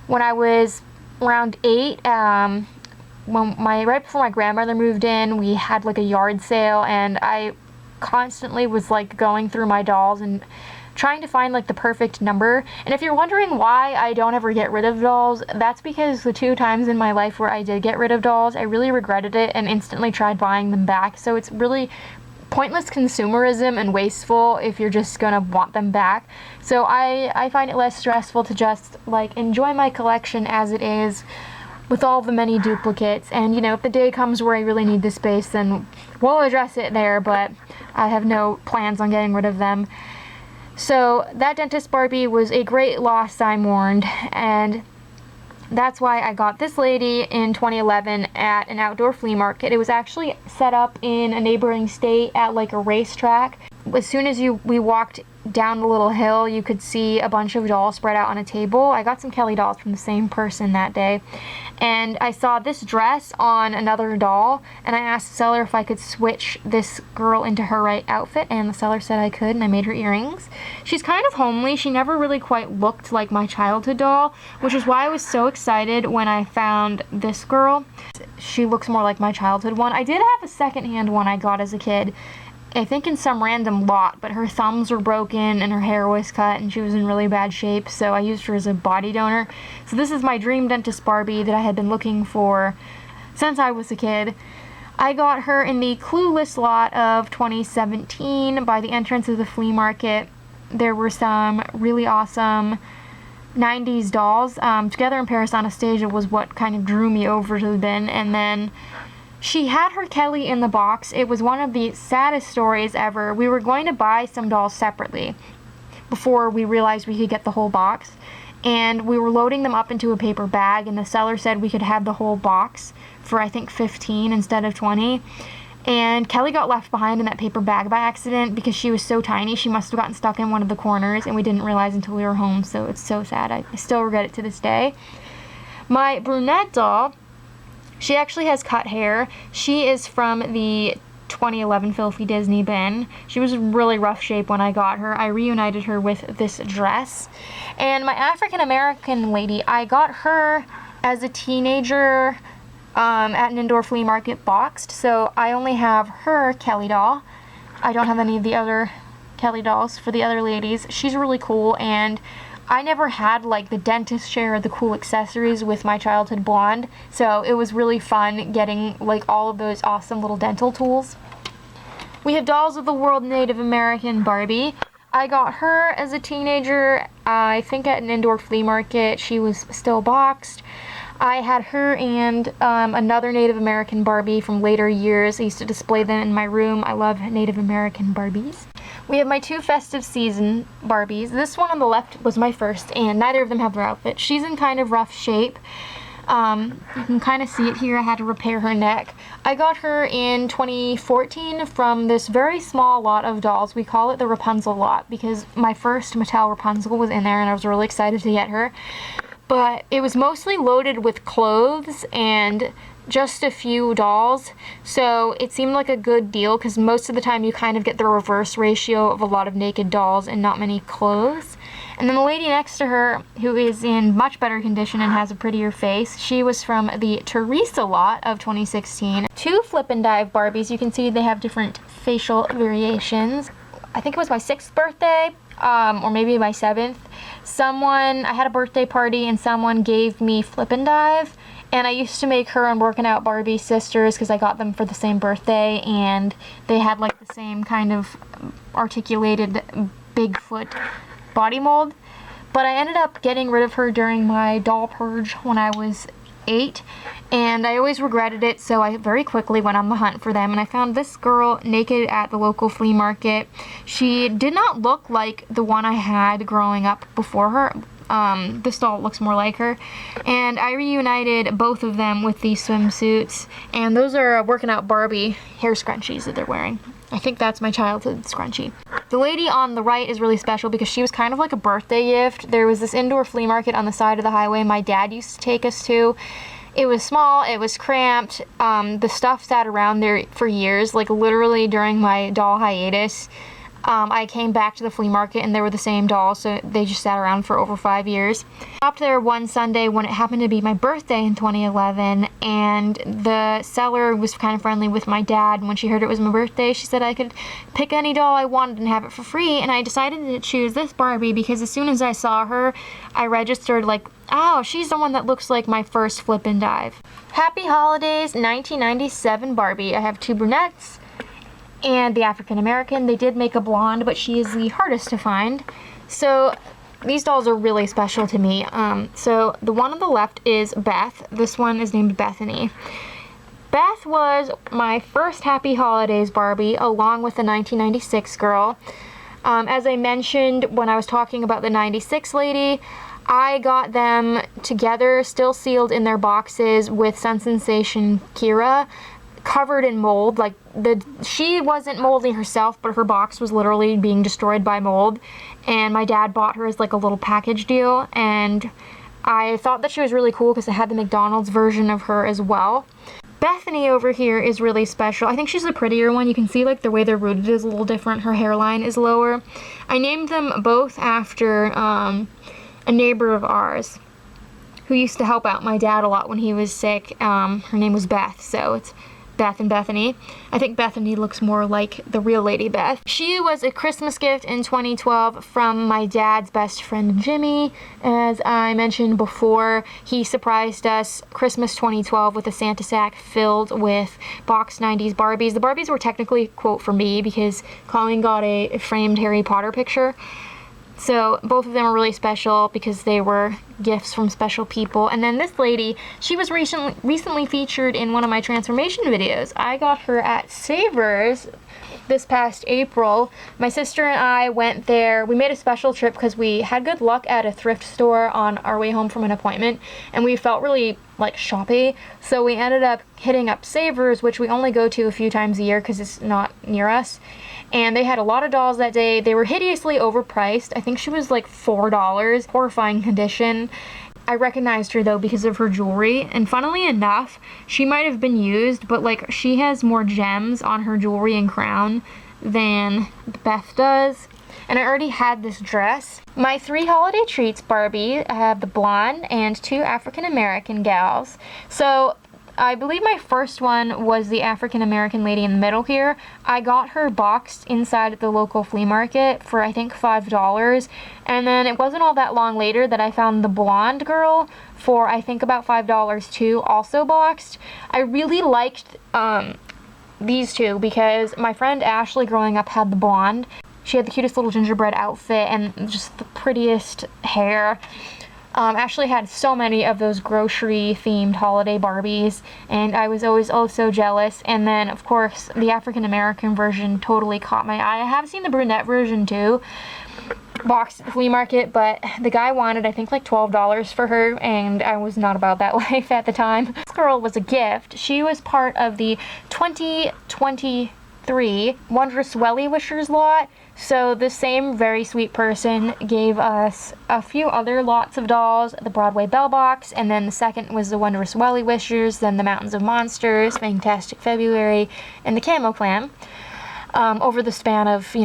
Speaker 1: when I was around 8. Right before my grandmother moved in, we had like a yard sale, and I constantly was like going through my dolls and trying to find like the perfect number. And if you're wondering why I don't ever get rid of dolls, that's because the 2 times in my life where I did get rid of dolls, I really regretted it and instantly tried buying them back. So it's really pointless consumerism and wasteful if you're just gonna want them back. So I find it less stressful to just like enjoy my collection as it is, with all the many duplicates. And you know, if the day comes where I really need the space, then we'll address it there, but I have no plans on getting rid of them. So that dentist Barbie was a great loss, I mourned, and that's why I got this lady in 2011 at an outdoor flea market. It was actually set up in a neighboring state at like a racetrack. As soon as we walked down the little hill, you could see a bunch of dolls spread out on a table. I got some Kelly dolls from the same person that day, and I saw this dress on another doll, and I asked the seller if I could switch this girl into her right outfit, and the seller said I could, and I made her earrings. She's kind of homely. She never really quite looked like my childhood doll, which is why I was so excited when I found this girl. She looks more like my childhood one. I did have a secondhand one I got as a kid, I think in some random lot, but her thumbs were broken and her hair was cut and she was in really bad shape, so I used her as a body donor. So this is my dream dentist Barbie that I had been looking for since I was a kid. I got her in the Clueless lot of 2017 by the entrance of the flea market. There were some really awesome 90s dolls. Together in Paris on a Stage was what kind of drew me over to the bin, and then she had her Kelly in the box. It was one of the saddest stories ever. We were going to buy some dolls separately before we realized we could get the whole box, and we were loading them up into a paper bag, and the seller said we could have the whole box for I think 15 instead of 20. And Kelly got left behind in that paper bag by accident because she was so tiny. She must have gotten stuck in one of the corners, and we didn't realize until we were home, so it's so sad. I still regret it to this day. My brunette doll, she actually has cut hair. She is from the 2011 Filthy Disney bin. She was in really rough shape when I got her. I reunited her with this dress. And my African American lady, I got her as a teenager at an indoor flea market boxed. So I only have her Kelly doll. I don't have any of the other Kelly dolls for the other ladies. She's really cool, and I never had like the dentist chair or the cool accessories with my childhood blonde, so it was really fun getting like all of those awesome little dental tools. We have Dolls of the World Native American Barbie. I got her as a teenager, I think at an indoor flea market. She was still boxed. I had her and another Native American Barbie from later years. I used to display them in my room. I love Native American Barbies. We have my 2 festive season Barbies. This one on the left was my first, and neither of them have their outfit. She's in kind of rough shape. You can kind of see it here. I had to repair her neck. I got her in 2014 from this very small lot of dolls. We call it the Rapunzel lot because my first Mattel Rapunzel was in there, and I was really excited to get her. But it was mostly loaded with clothes and just a few dolls, so it seemed like a good deal because most of the time you kind of get the reverse ratio of a lot of naked dolls and not many clothes. And then the lady next to her, who is in much better condition and has a prettier face, she was from the Teresa lot of 2016. 2 Flip and Dive Barbies. You can see they have different facial variations. I think it was my 6th birthday, or maybe my 7th. I had a birthday party and someone gave me Flip and Dive, and I used to make her and Working Out Barbie sisters because I got them for the same birthday, and they had like the same kind of articulated Bigfoot body mold. But I ended up getting rid of her during my doll purge when I was 8, and I always regretted it, so I very quickly went on the hunt for them, and I found this girl naked at the local flea market. She did not look like the one I had growing up before her. This doll looks more like her, and I reunited both of them with these swimsuits, and those are Working Out Barbie hair scrunchies that they're wearing. I think that's my childhood scrunchie. The lady on the right is really special because she was kind of like a birthday gift. There was this indoor flea market on the side of the highway my dad used to take us to, It was small, it was cramped, the stuff sat around there for years, like literally during my doll hiatus. I came back to the flea market and they were the same dolls, so they just sat around for over 5 years. I stopped there one Sunday when it happened to be my birthday in 2011, and the seller was kind of friendly with my dad. And when she heard it was my birthday, she said I could pick any doll I wanted and have it for free, and I decided to choose this Barbie because as soon as I saw her, I registered like, oh, she's the one that looks like my first flip and dive. Happy Holidays 1997 Barbie. I have 2 brunettes and the African American. They did make a blonde, but she is the hardest to find. So these dolls are really special to me. So the one on the left is Beth. This one is named Bethany. Beth was my first Happy Holidays Barbie, along with the 1996 girl. As I mentioned when I was talking about the 96 lady, I got them together, still sealed in their boxes, with Sun Sensation Kira, covered in mold. Like, she wasn't moldy herself, but her box was literally being destroyed by mold, and my dad bought her as like a little package deal, and I thought that she was really cool because it had the McDonald's version of her as well. Bethany over here is really special. I think she's the prettier one. You can see like the way they're rooted is a little different. Her hairline is lower. I named them both after a neighbor of ours who used to help out my dad a lot when he was sick. Her name was Beth, so it's Beth and Bethany. I think Bethany looks more like the real Lady Beth. She was a Christmas gift in 2012 from my dad's best friend Jimmy. As I mentioned before, he surprised us Christmas 2012 with a Santa sack filled with box 90s Barbies. The Barbies were technically, quote, for me because Colleen got a framed Harry Potter picture. So both of them are really special because they were gifts from special people. And then this lady, she was recently featured in one of my transformation videos. I got her at Savers this past April. My sister and I went there. We made a special trip because we had good luck at a thrift store on our way home from an appointment, and we felt really like shoppy. So we ended up hitting up Savers, which we only go to a few times a year because it's not near us. And they had a lot of dolls that day. They were hideously overpriced. I think she was like $4, horrifying condition. I recognized her though because of her jewelry, and funnily enough, she might have been used, but like she has more gems on her jewelry and crown than Beth does. And I already had this dress. My 3 holiday treats Barbie, I have the blonde and 2 African American gals. So I believe my first one was the African American lady in the middle here. I got her boxed inside the local flea market for I think $5, and then it wasn't all that long later that I found the blonde girl for I think about $5 too, also boxed. I really liked these two because my friend Ashley growing up had the blonde. She had the cutest little gingerbread outfit and just the prettiest hair. Ashley had so many of those grocery-themed holiday Barbies, and I was always oh so jealous. And then, of course, the African-American version totally caught my eye. I have seen the brunette version, too, boxed at the flea market, but the guy wanted, I think, like $12 for her, and I was not about that life at the time. This girl was a gift. She was part of the 2023 Wondrous Welly Wishers lot. So the same very sweet person gave us a few other lots of dolls, the Broadway Bell Box, and then the second was the Wondrous Welly Wishers, then the Mountains of Monsters, Fantastic February, and the Camo Clam, over the span of,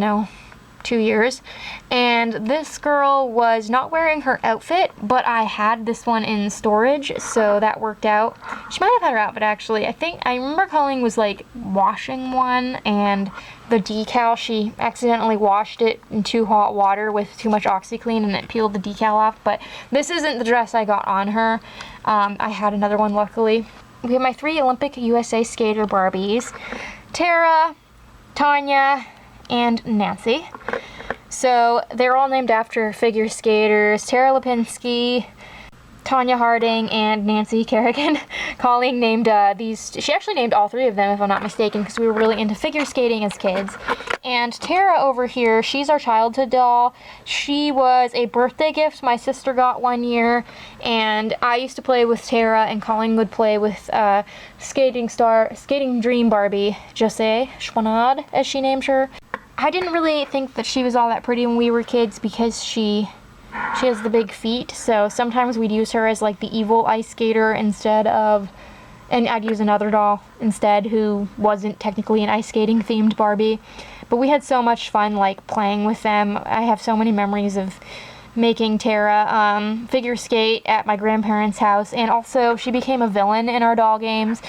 Speaker 1: 2 years. And this girl was not wearing her outfit, but I had this one in storage, so that worked out. She might have had her outfit actually. I remember Colleen was like washing one, and the decal, she accidentally washed it in too hot water with too much OxyClean and it peeled the decal off, but this isn't the dress I got on her. I had another one luckily. We have my 3 Olympic USA skater Barbies, Tara, Tanya, and Nancy. So they're all named after figure skaters. Tara Lipinski, Tanya Harding, and Nancy Kerrigan. Colleen named these, she actually named all 3 of them if I'm not mistaken because we were really into figure skating as kids. And Tara over here, she's our childhood doll. She was a birthday gift my sister got one year, and I used to play with Tara, and Colleen would play with skating dream Barbie, Jose Schwanad, as she named her. I didn't really think that she was all that pretty when we were kids because she She has the big feet, so sometimes we'd use her as like the evil ice skater instead of, and I'd use another doll instead who wasn't technically an ice skating themed Barbie. But we had so much fun like playing with them. I have so many memories of making Tara figure skate at my grandparents' house, and also she became a villain in our doll games.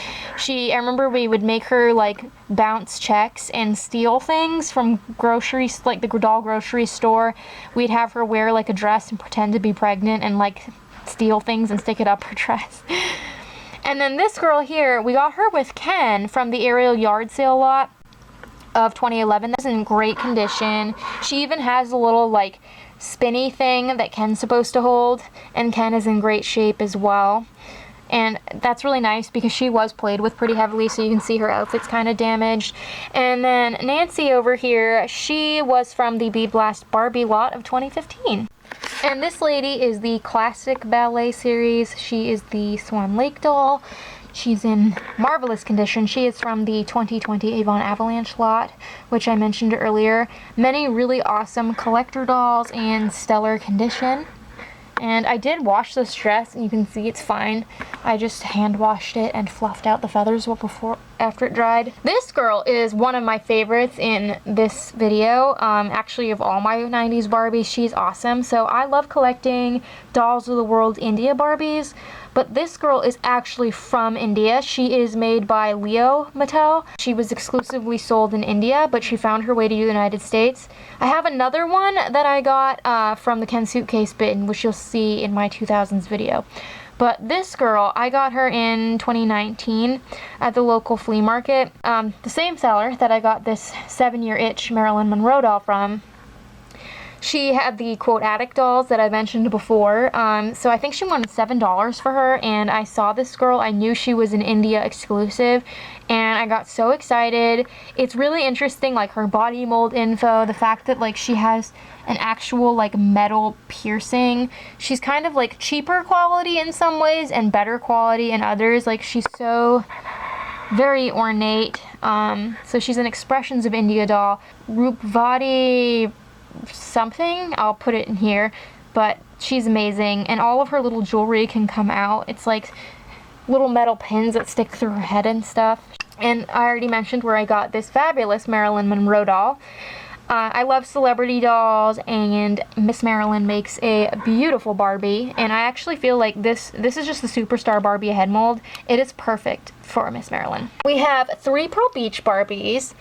Speaker 1: I remember we would make her like bounce checks and steal things from groceries, like the doll grocery store. We'd have her wear like a dress and pretend to be pregnant and like steal things and stick it up her dress. And then this girl here, we got her with Ken from the aerial yard sale lot of 2011. That's in great condition. She even has a little like spinny thing that Ken's supposed to hold, and Ken is in great shape as well. And that's really nice because she was played with pretty heavily, so you can see her outfit's kind of damaged. And then Nancy over here, she was from the Bead Blast Barbie lot of 2015. And this lady is the classic ballet series. She is the Swan Lake doll. She's in marvelous condition. She is from the 2020 Avon Avalanche lot, which I mentioned earlier. Many really awesome collector dolls in stellar condition. And I did wash this dress, and you can see it's fine. I just hand washed it and fluffed out the feathers after it dried. This girl is one of my favorites in this video. Actually, of all my 90s Barbies, she's awesome. So I love collecting Dolls of the World India Barbies. But this girl is actually from India. She is made by Leo Mattel. She was exclusively sold in India, but she found her way to the United States. I have another one that I got from the Ken Suitcase bin, which you'll see in my 2000s video. But this girl, I got her in 2019 at the local flea market. The same seller that I got this 7-year itch Marilyn Monroe doll from. She had the quote attic dolls that I mentioned before, so I think she wanted $7 for her, and I saw this girl. I knew she was an India exclusive, and I got so excited. It's really interesting, like her body mold info, the fact that like she has an actual like metal piercing. She's kind of like cheaper quality in some ways and better quality in others. Like she's so very ornate. So she's an Expressions of India doll. Rupvati something, I'll put it in here, but she's amazing, and all of her little jewelry can come out. It's like little metal pins that stick through her head and stuff. And I already mentioned where I got this fabulous Marilyn Monroe doll. I love celebrity dolls, and Miss Marilyn makes a beautiful Barbie, and I actually feel like this is just the superstar Barbie head mold. It is perfect for Miss Marilyn. We have 3 Pearl Beach Barbies.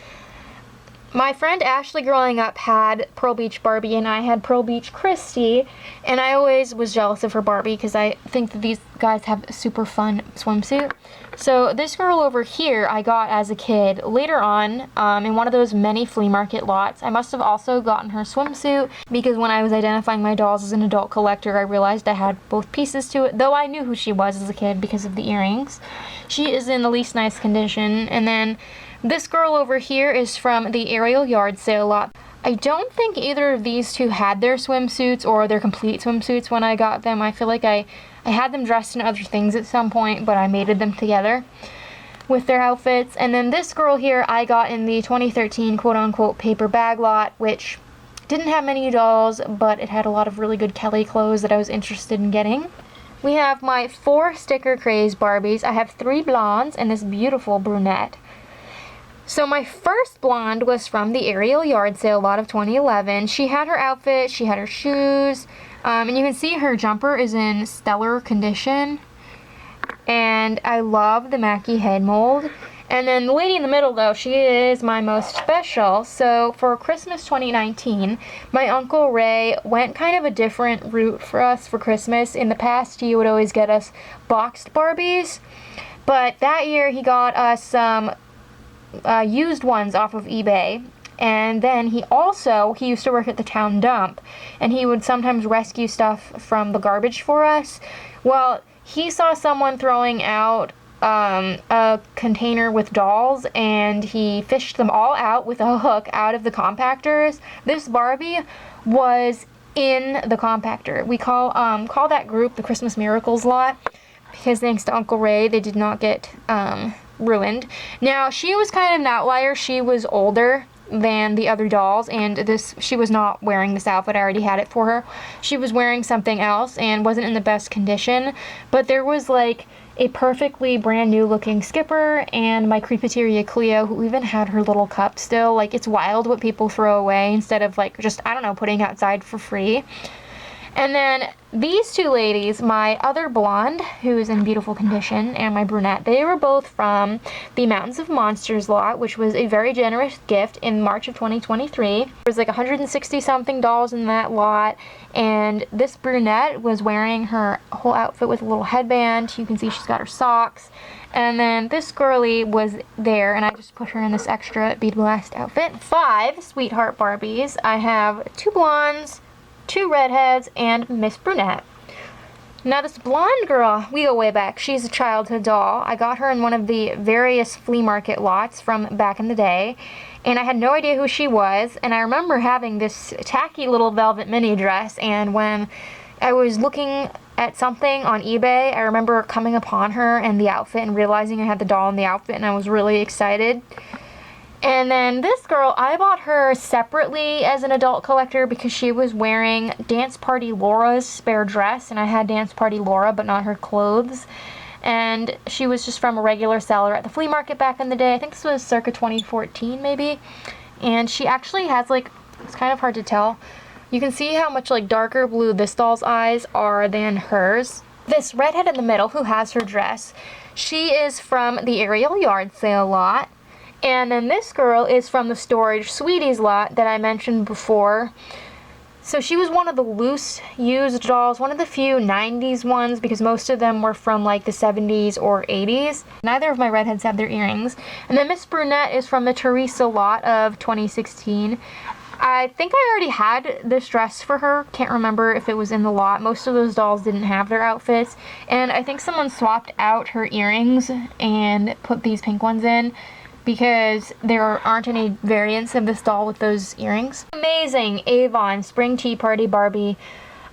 Speaker 1: My friend Ashley growing up had Pearl Beach Barbie, and I had Pearl Beach Christy, and I always was jealous of her Barbie because I think that these guys have a super fun swimsuit. So this girl over here I got as a kid later on in one of those many flea market lots. I must have also gotten her swimsuit because when I was identifying my dolls as an adult collector, I realized I had both pieces to it, though I knew who she was as a kid because of the earrings. She is in the least nice condition. And then this girl over here is from the aerial yard sale lot. I don't think either of these two had their swimsuits or their complete swimsuits when I got them. I feel like I had them dressed in other things at some point, but I mated them together with their outfits. And then this girl here I got in the 2013 quote-unquote paper bag lot, which didn't have many dolls, but it had a lot of really good Kelly clothes that I was interested in getting. We have my 4 sticker craze Barbies. I have 3 blondes and this beautiful brunette. So my first blonde was from the aerial yard sale lot of 2011. She had her outfit, she had her shoes, and you can see her jumper is in stellar condition. And I love the Mackie head mold. And then the lady in the middle, though, she is my most special. So for Christmas 2019, my Uncle Ray went kind of a different route for us for Christmas. In the past, he would always get us boxed Barbies. But that year, he got us some used ones off of eBay, and then he used to work at the town dump, and he would sometimes rescue stuff from the garbage for us. Well, he saw someone throwing out a container with dolls, and he fished them all out with a hook out of the compactors. This Barbie was in the compactor. We call that group the Christmas Miracles lot, because thanks to Uncle Ray, they did not get ruined. Now, she was kind of an outlier. She was older than the other dolls, and she was not wearing this outfit. I already had it for her. She was wearing something else and wasn't in the best condition, but there was like a perfectly brand new looking Skipper and my Creepateria Cleo, who even had her little cup still. Like, it's wild what people throw away instead of like just, I don't know, putting outside for free. And then these two ladies, my other blonde, who is in beautiful condition, and my brunette, they were both from the Mountains of Monsters lot, which was a very generous gift in March of 2023. There was like 160 something dolls in that lot, and this brunette was wearing her whole outfit with a little headband. You can see she's got her socks. And then this girly was there, and I just put her in this extra Bead Blast outfit. 5 sweetheart Barbies. I have 2 blondes, 2 redheads, and Miss Brunette. Now this blonde girl, we go way back. She's a childhood doll. I got her in one of the various flea market lots from back in the day, and I had no idea who she was, and I remember having this tacky little velvet mini dress, and when I was looking at something on eBay, I remember coming upon her and the outfit and realizing I had the doll in the outfit, and I was really excited. And then this girl, I bought her separately as an adult collector because she was wearing Dance Party Laura's spare dress, and I had Dance Party Laura but not her clothes. And she was just from a regular seller at the flea market back in the day. I think this was circa 2014 maybe. And she actually has like, it's kind of hard to tell. You can see how much like darker blue this doll's eyes are than hers. This redhead in the middle who has her dress, she is from the Ariel yard sale lot. And then this girl is from the Storage Sweeties lot that I mentioned before. So she was one of the loose used dolls, one of the few 90s ones, because most of them were from like the 70s or 80s. Neither of my redheads have their earrings. And then Miss Brunette is from the Teresa lot of 2016. I think I already had this dress for her. Can't remember if it was in the lot. Most of those dolls didn't have their outfits. And I think someone swapped out her earrings and put these pink ones in, because there aren't any variants of this doll with those earrings. Amazing Avon Spring Tea Party Barbie.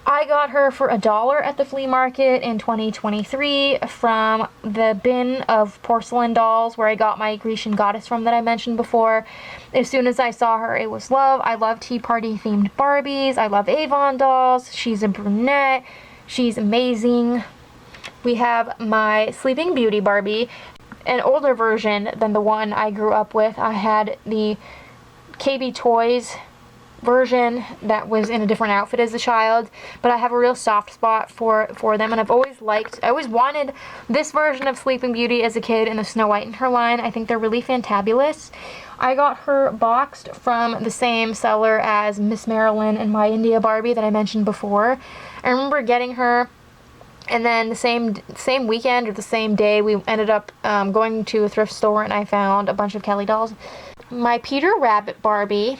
Speaker 1: I got her for $1 at the flea market in 2023 from the bin of porcelain dolls where I got my Grecian goddess from that I mentioned before. As soon as I saw her, it was love. I love Tea Party themed Barbies. I love Avon dolls. She's a brunette. She's amazing. We have my Sleeping Beauty Barbie, an older version than the one I grew up with. I had the KB Toys version that was in a different outfit as a child, but I have a real soft spot for them, and I always wanted this version of Sleeping Beauty as a kid in the Snow White and her line. I think they're really fantabulous. I got her boxed from the same seller as Miss Marilyn and My India Barbie that I mentioned before. I remember getting her, and then the same weekend or the same day, we ended up going to a thrift store, and I found a bunch of Kelly dolls. My Peter Rabbit Barbie,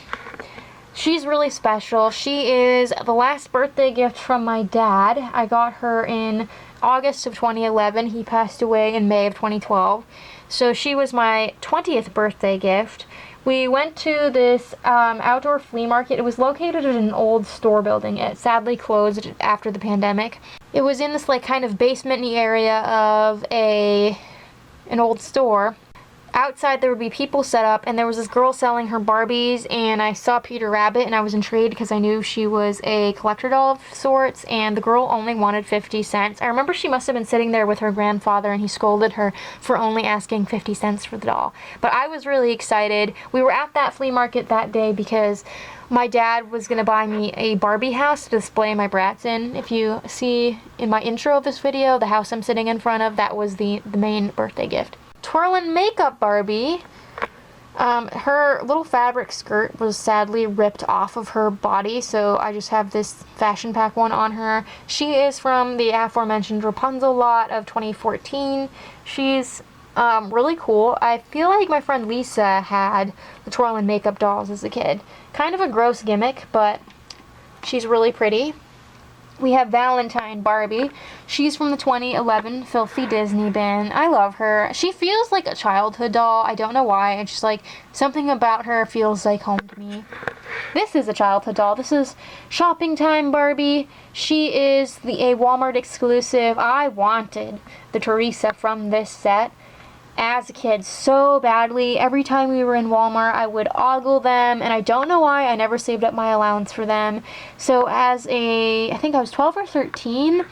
Speaker 1: she's really special. She is the last birthday gift from my dad. I got her in August of 2011. He passed away in May of 2012. So she was my 20th birthday gift. We went to this outdoor flea market. It was located in an old store building. It sadly closed after the pandemic. It was in this like kind of basement-y area of an old store. Outside there would be people set up, and there was this girl selling her Barbies, and I saw Peter Rabbit, and I was intrigued because I knew she was a collector doll of sorts, and the girl only wanted 50 cents. I remember she must have been sitting there with her grandfather, and he scolded her for only asking 50 cents for the doll. But I was really excited. We were at that flea market that day because my dad was going to buy me a Barbie house to display my brats in. If you see in my intro of this video, the house I'm sitting in front of, that was the main birthday gift. Twirlin' Makeup Barbie. Her little fabric skirt was sadly ripped off of her body, so I just have this fashion pack one on her. She is from the aforementioned Rapunzel lot of 2014. She's really cool. I feel like my friend Lisa had the Twirlin' Makeup dolls as a kid. Kind of a gross gimmick, but she's really pretty. We have Valentine Barbie. She's from the 2011 Filthy Disney bin. I love her. She feels like a childhood doll. I don't know why. It's just like something about her feels like home to me. This is a childhood doll. This is Shopping Time Barbie. She is a Walmart exclusive. I wanted the Teresa from this set. as a kid so badly. Every time we were in Walmart, I would ogle them, and I don't know why I never saved up my allowance for them. So I think I was 12 or 13,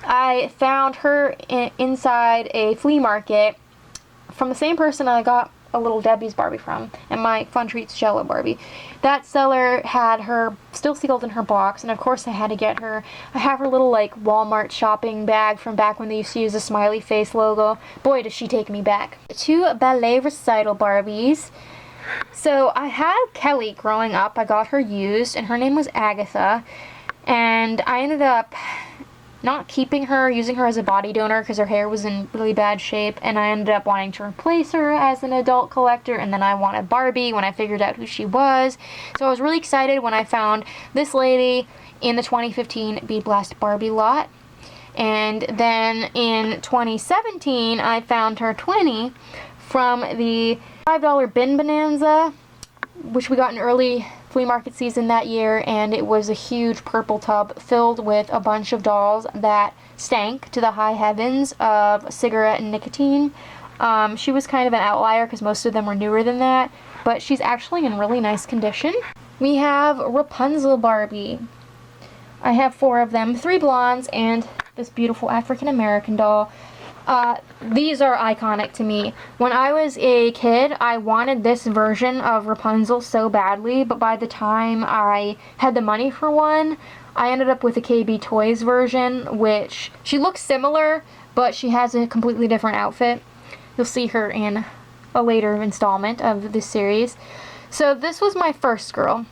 Speaker 1: I found her inside a flea market from the same person I got a Little Debbie's Barbie from, and my Fun Treats Jello Barbie. That seller had her still sealed in her box, and of course I had to get her. I have her little like Walmart shopping bag from back when they used to use a smiley face logo. Boy, does she take me back. 2 ballet recital Barbies. So I had Kelly growing up. I got her used, and her name was Agatha, and I ended up not keeping her, using her as a body donor because her hair was in really bad shape, and I ended up wanting to replace her as an adult collector, and then I wanted Barbie when I figured out who she was. So I was really excited when I found this lady in the 2015 Be Blessed Barbie lot. And then in 2017, I found her 20 from the $5 bin bonanza, which we got in early flea market season that year, and it was a huge purple tub filled with a bunch of dolls that stank to the high heavens of cigarette and nicotine. She was kind of an outlier because most of them were newer than that, but she's actually in really nice condition. We have Rapunzel Barbie. I have 4 of them, 3 blondes and this beautiful African American doll. These are iconic to me. When I was a kid, I wanted this version of Rapunzel so badly, but by the time I had the money for one, I ended up with a KB Toys version, which she looks similar, but she has a completely different outfit. You'll see her in a later installment of this series. So this was my first girl.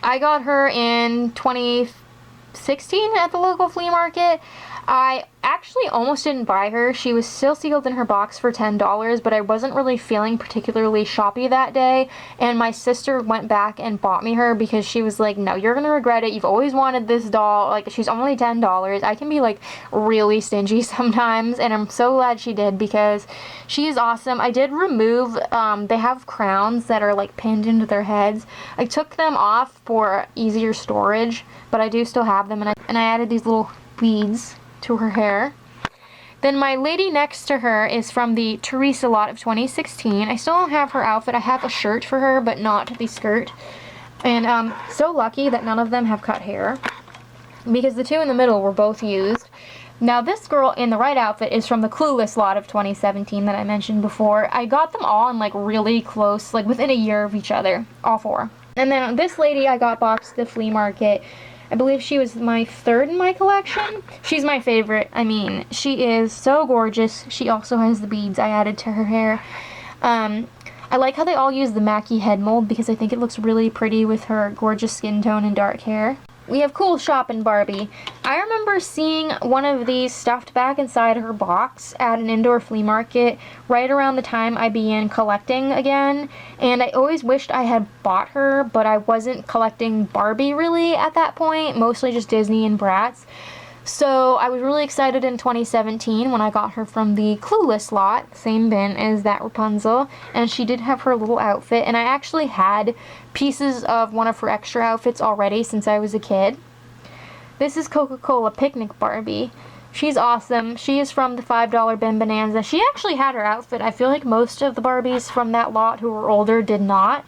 Speaker 1: I got her in 2016 at the local flea market. I actually almost didn't buy her. She was still sealed in her box for $10, but I wasn't really feeling particularly shoppy that day, and my sister went back and bought me her because she was like, no, you're gonna regret it. You've always wanted this doll. Like, she's only $10. I can be like really stingy sometimes, and I'm so glad she did because she is awesome. I did remove, they have crowns that are like pinned into their heads. I took them off for easier storage, but I do still have them, and I added these little beads to her hair. Then my lady next to her is from the Teresa lot of 2016. I still don't have her outfit. I have a shirt for her, but not the skirt. And so lucky that none of them have cut hair, because the 2 in the middle were both used. Now this girl in the right outfit is from the Clueless lot of 2017 that I mentioned before. I got them all in like really close, like within a year of each other, all 4. And then this lady I got boxed at the flea market. I believe she was my 3rd in my collection. She's my favorite. I mean, she is so gorgeous. She also has the beads I added to her hair. I like how they all use the Mackie head mold because I think it looks really pretty with her gorgeous skin tone and dark hair. We have Cool Shoppin' Barbie. I remember seeing one of these stuffed back inside her box at an indoor flea market right around the time I began collecting again, and I always wished I had bought her, but I wasn't collecting Barbie really at that point, mostly just Disney and Bratz. So I was really excited in 2017 when I got her from the Clueless lot, same bin as that Rapunzel, and she did have her little outfit, and I actually had pieces of one of her extra outfits already since I was a kid. This is Coca-Cola Picnic Barbie. She's awesome. She is from the $5 bin bonanza. She actually had her outfit. I feel like most of the Barbies from that lot who were older did not.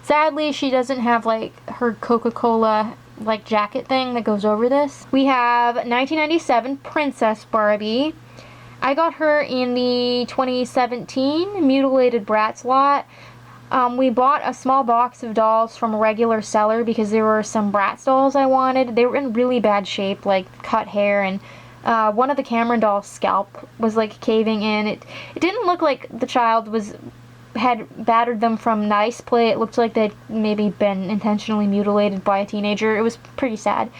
Speaker 1: Sadly, she doesn't have like her Coca-Cola like jacket thing that goes over this. We have 1997 Princess Barbie. I got her in the 2017 Mutilated Bratz lot. We bought a small box of dolls from a regular seller because there were some Bratz dolls I wanted. They were in really bad shape, like cut hair, and one of the Cameron doll's scalp was like caving in. It didn't look like the child had battered them from nice play. It looked like they'd maybe been intentionally mutilated by a teenager. It was pretty sad.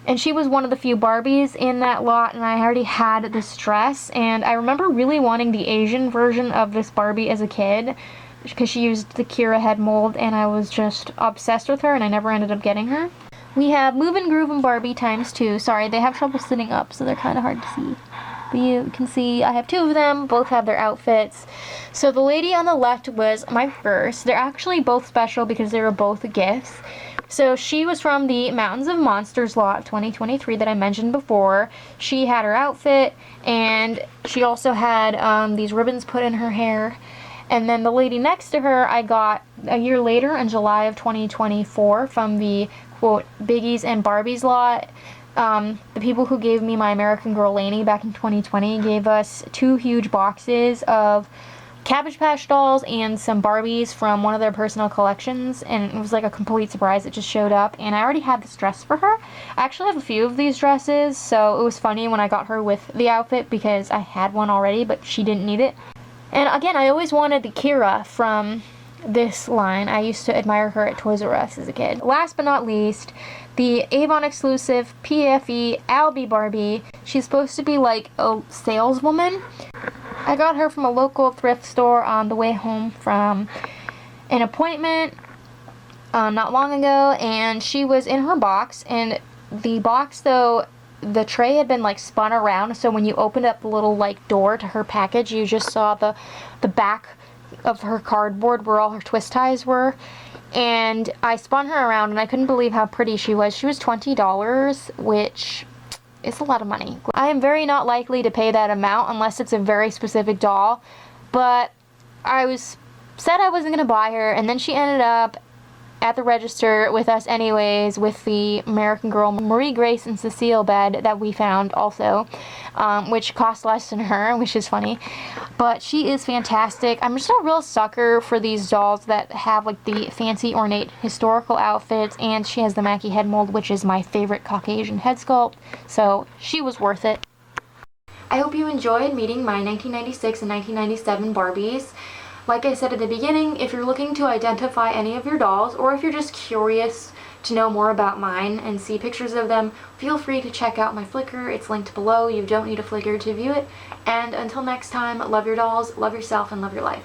Speaker 1: And she was one of the few Barbies in that lot, and I already had this dress, and I remember really wanting the Asian version of this Barbie as a kid because she used the Kira head mold, and I was just obsessed with her, and I never ended up getting her. We have Move and Groove and Barbie ×2. Sorry, they have trouble sitting up, so they're kind of hard to see. But you can see I have 2 of them. Both have their outfits. So the lady on the left was my first. They're actually both special because they were both gifts. So she was from the Mountains of Monsters lot 2023 that I mentioned before. She had her outfit, and she also had these ribbons put in her hair. And then the lady next to her I got a year later in July of 2024 from the, quote, Biggies and Barbies lot. The people who gave me My American Girl Lainey back in 2020 gave us 2 huge boxes of Cabbage Patch dolls and some Barbies from one of their personal collections, and it was like a complete surprise. It just showed up, and I already had this dress for her. I actually have a few of these dresses, so it was funny when I got her with the outfit because I had one already, but she didn't need it. And again, I always wanted the Kira from this line. I used to admire her at Toys R Us as a kid. Last but not least, the Avon exclusive PFE Albie Barbie. She's supposed to be like a saleswoman. I got her from a local thrift store on the way home from an appointment not long ago, and she was in her box, and the box, though, the tray had been like spun around, so when you opened up the little like door to her package, you just saw the back of her cardboard where all her twist ties were. And I spun her around, and I couldn't believe how pretty she was. She was $20, which is a lot of money. I am very not likely to pay that amount unless it's a very specific doll, but said I wasn't going to buy her, and then she ended up at the register with us anyways, with the American Girl Marie Grace and Cecile bed that we found also, which cost less than her, which is funny. But she is fantastic. I'm just a real sucker for these dolls that have like the fancy ornate historical outfits, and she has the Mackie head mold, which is my favorite Caucasian head sculpt, so she was worth it. I hope you enjoyed meeting my 1996 and 1997 Barbies. Like I said at the beginning, if you're looking to identify any of your dolls, or if you're just curious to know more about mine and see pictures of them, feel free to check out my Flickr. It's linked below. You don't need a Flickr to view it. And until next time, love your dolls, love yourself, and love your life.